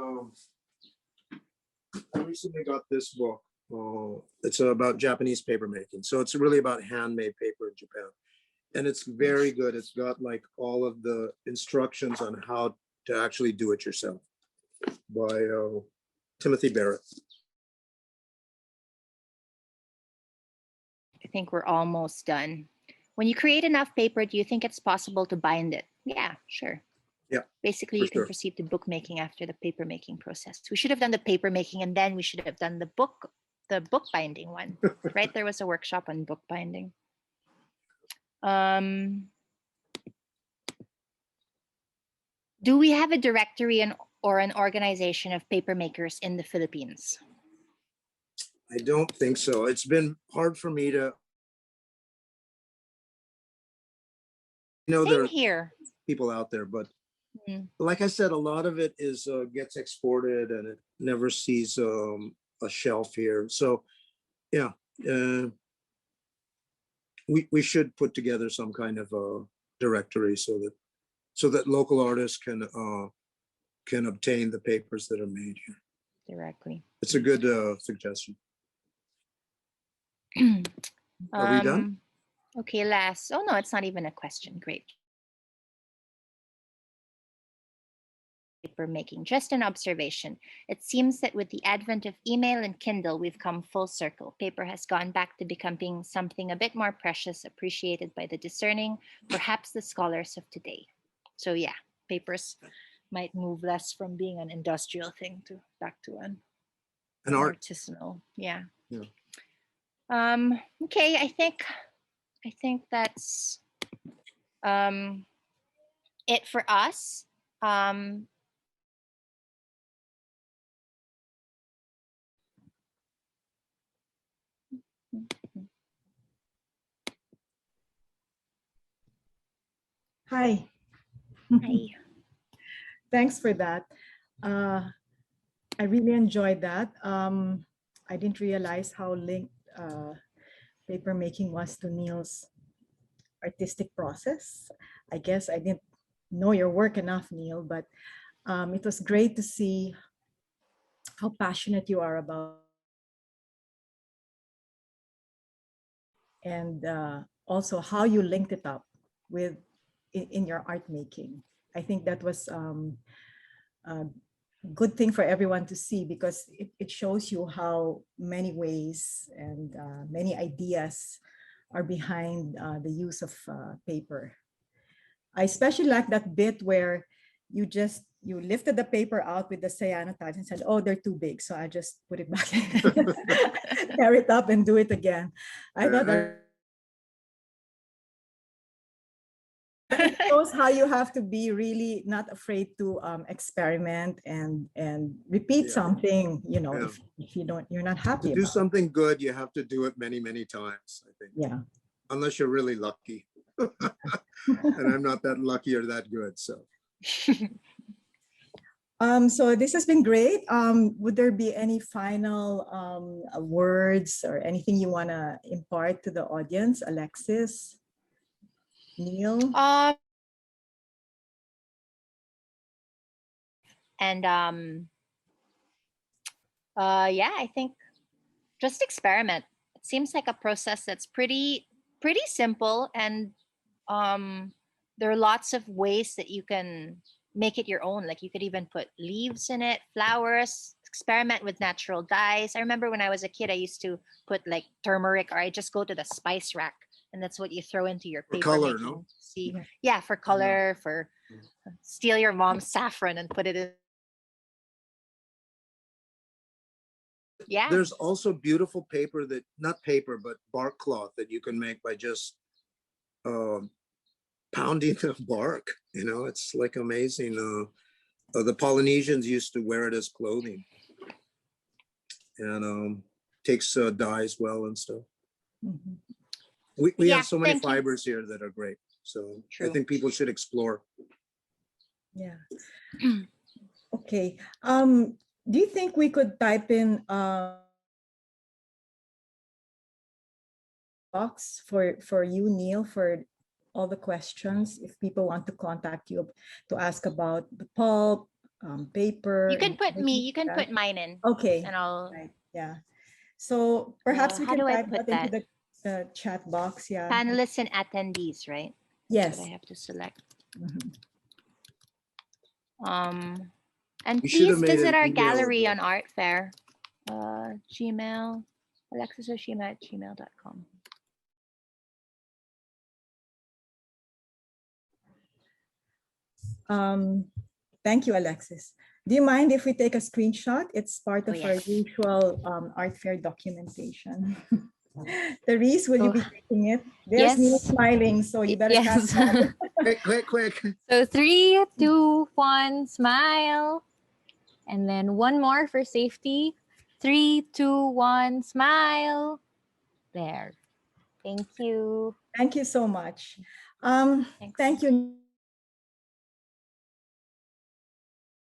I recently got this book. It's about Japanese paper making. So it's really about handmade paper in Japan. And it's very good. It's got like all of the instructions on how to actually do it yourself by Timothy Barrett. I think we're almost done. When you create enough paper, do you think it's possible to bind it? Yeah, sure. Yeah. Basically, for you can sure. proceed to bookmaking after the paper making process. We should have done the paper making and then we should have done the book binding one, right? There was a workshop on book binding. Do we have a directory or an organization of paper makers in the Philippines? I don't think so. It's been hard for me to Same there are here. people out there, but like I said, a lot of it is gets exported and it never sees a shelf here. So yeah, we should put together some kind of a directory so that local artists can obtain the papers that are made here Directly. It's a good suggestion. Are we done? Okay, last. Oh no, it's not even a question. Great. Paper making, just an observation. It seems that with the advent of email and Kindle, we've come full circle. Paper has gone back to becoming something a bit more precious, appreciated by the discerning, perhaps the scholars of today. So yeah, papers might move less from being an industrial thing to back to an art. artisanal. Yeah. Yeah. Okay, I think that's it for us. Hi. Hi. Thanks for that. I really enjoyed that. I didn't realize how linked paper making was to Neal's artistic process. I guess I didn't know your work enough, Neal, but it was great to see how passionate you are about and also how you linked it up with in your art making. I think that was a good thing for everyone to see because it shows you how many ways and many ideas are behind the use of paper. I especially like that bit where you lifted the paper out with the cyanotypes and said, oh, they're too big. So I just put it back, tear it up and do it again. I thought that it shows how you have to be really not afraid to experiment and repeat something, if you're not happy to do about it. something good, you have to do it many, many times, I think. Yeah. Unless you're really lucky. And I'm not that lucky or that good, so. So this has been great. Would there be any final words or anything you want to impart to the audience, Alexis, Neil? Yeah, I think just experiment. It seems like a process that's pretty simple, and there are lots of ways that you can make it your own. Like you could even put leaves in it, flowers, experiment with natural dyes. I remember when I was a kid, I used to put like turmeric, or I just go to the spice rack, and that's what you throw into your For paper color, making. no? See, yeah, for color, for steal your mom's saffron and put it in. Yeah. There's also beautiful paper that, not paper, but bark cloth that you can make by just pounding the bark. It's like amazing. The Polynesians used to wear it as clothing, and takes dyes well and stuff. Mhm. We Yeah, have so many thank you. fibers here that are great. So True. I think people should explore. Yeah. Okay. Do you think we could type in box for you, Neil, for all the questions if people want to contact you to ask about the pulp, paper? You can put everything you can like put that? mine in, Okay. and I'll. Right. Yeah. So perhaps we How can do I type put that into that? the chat box. Yeah. Panelists and attendees, right? Yes. That I have to select. Mhm. And You should have please made visit an our email gallery address. on Art Fair. Gmail, alexisoshima@gmail.com. Thank you, Alexis. Do you mind if we take a screenshot? It's part of our yes. usual art fair documentation. Therese, will you be taking it? There's Yes. Neil smiling, so you better Yes. catch that. Quick. So 3, 2, 1, smile. And then one more for safety. 3, 2, 1, smile. There. Thank you. Thank you so much. Thanks. Thank you.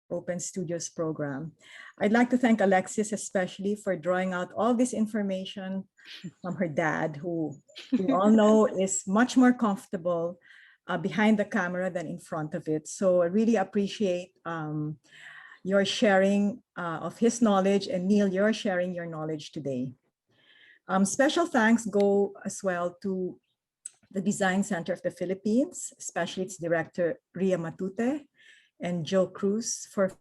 OpenStudios program. I'd like to thank Alexis especially for drawing out all this information from her dad, who we all know is much more comfortable behind the camera than in front of it. So I really appreciate your sharing of his knowledge, and Neil, you're sharing your knowledge today. Special thanks go as well to the Design Center of the Philippines, especially its director, Ria Matute, and Joe Cruz for.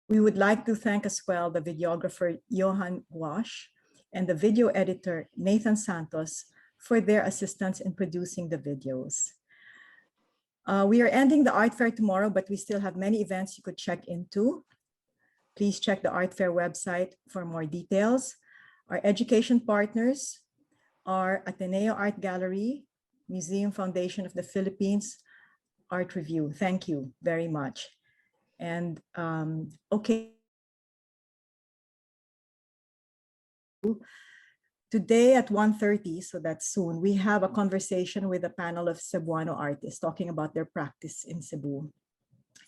We would like to thank as well the videographer, Johan Wash, and the video editor, Nathan Santos, for their assistance in producing the videos. We are ending the art fair tomorrow, but we still have many events you could check into. Please check the art fair website for more details. Our education partners are Ateneo Art Gallery, Museum Foundation of the Philippines, Art Review. Thank you very much. And okay. Today at 1:30, so that's soon, we have a conversation with a panel of Cebuano artists talking about their practice in Cebu.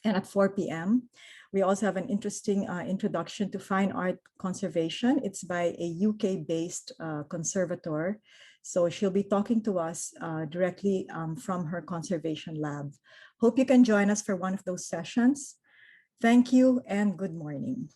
And at 4 p.m., we also have an interesting introduction to fine art conservation. It's by a UK-based conservator. So she'll be talking to us directly from her conservation lab. Hope you can join us for one of those sessions. Thank you and good morning.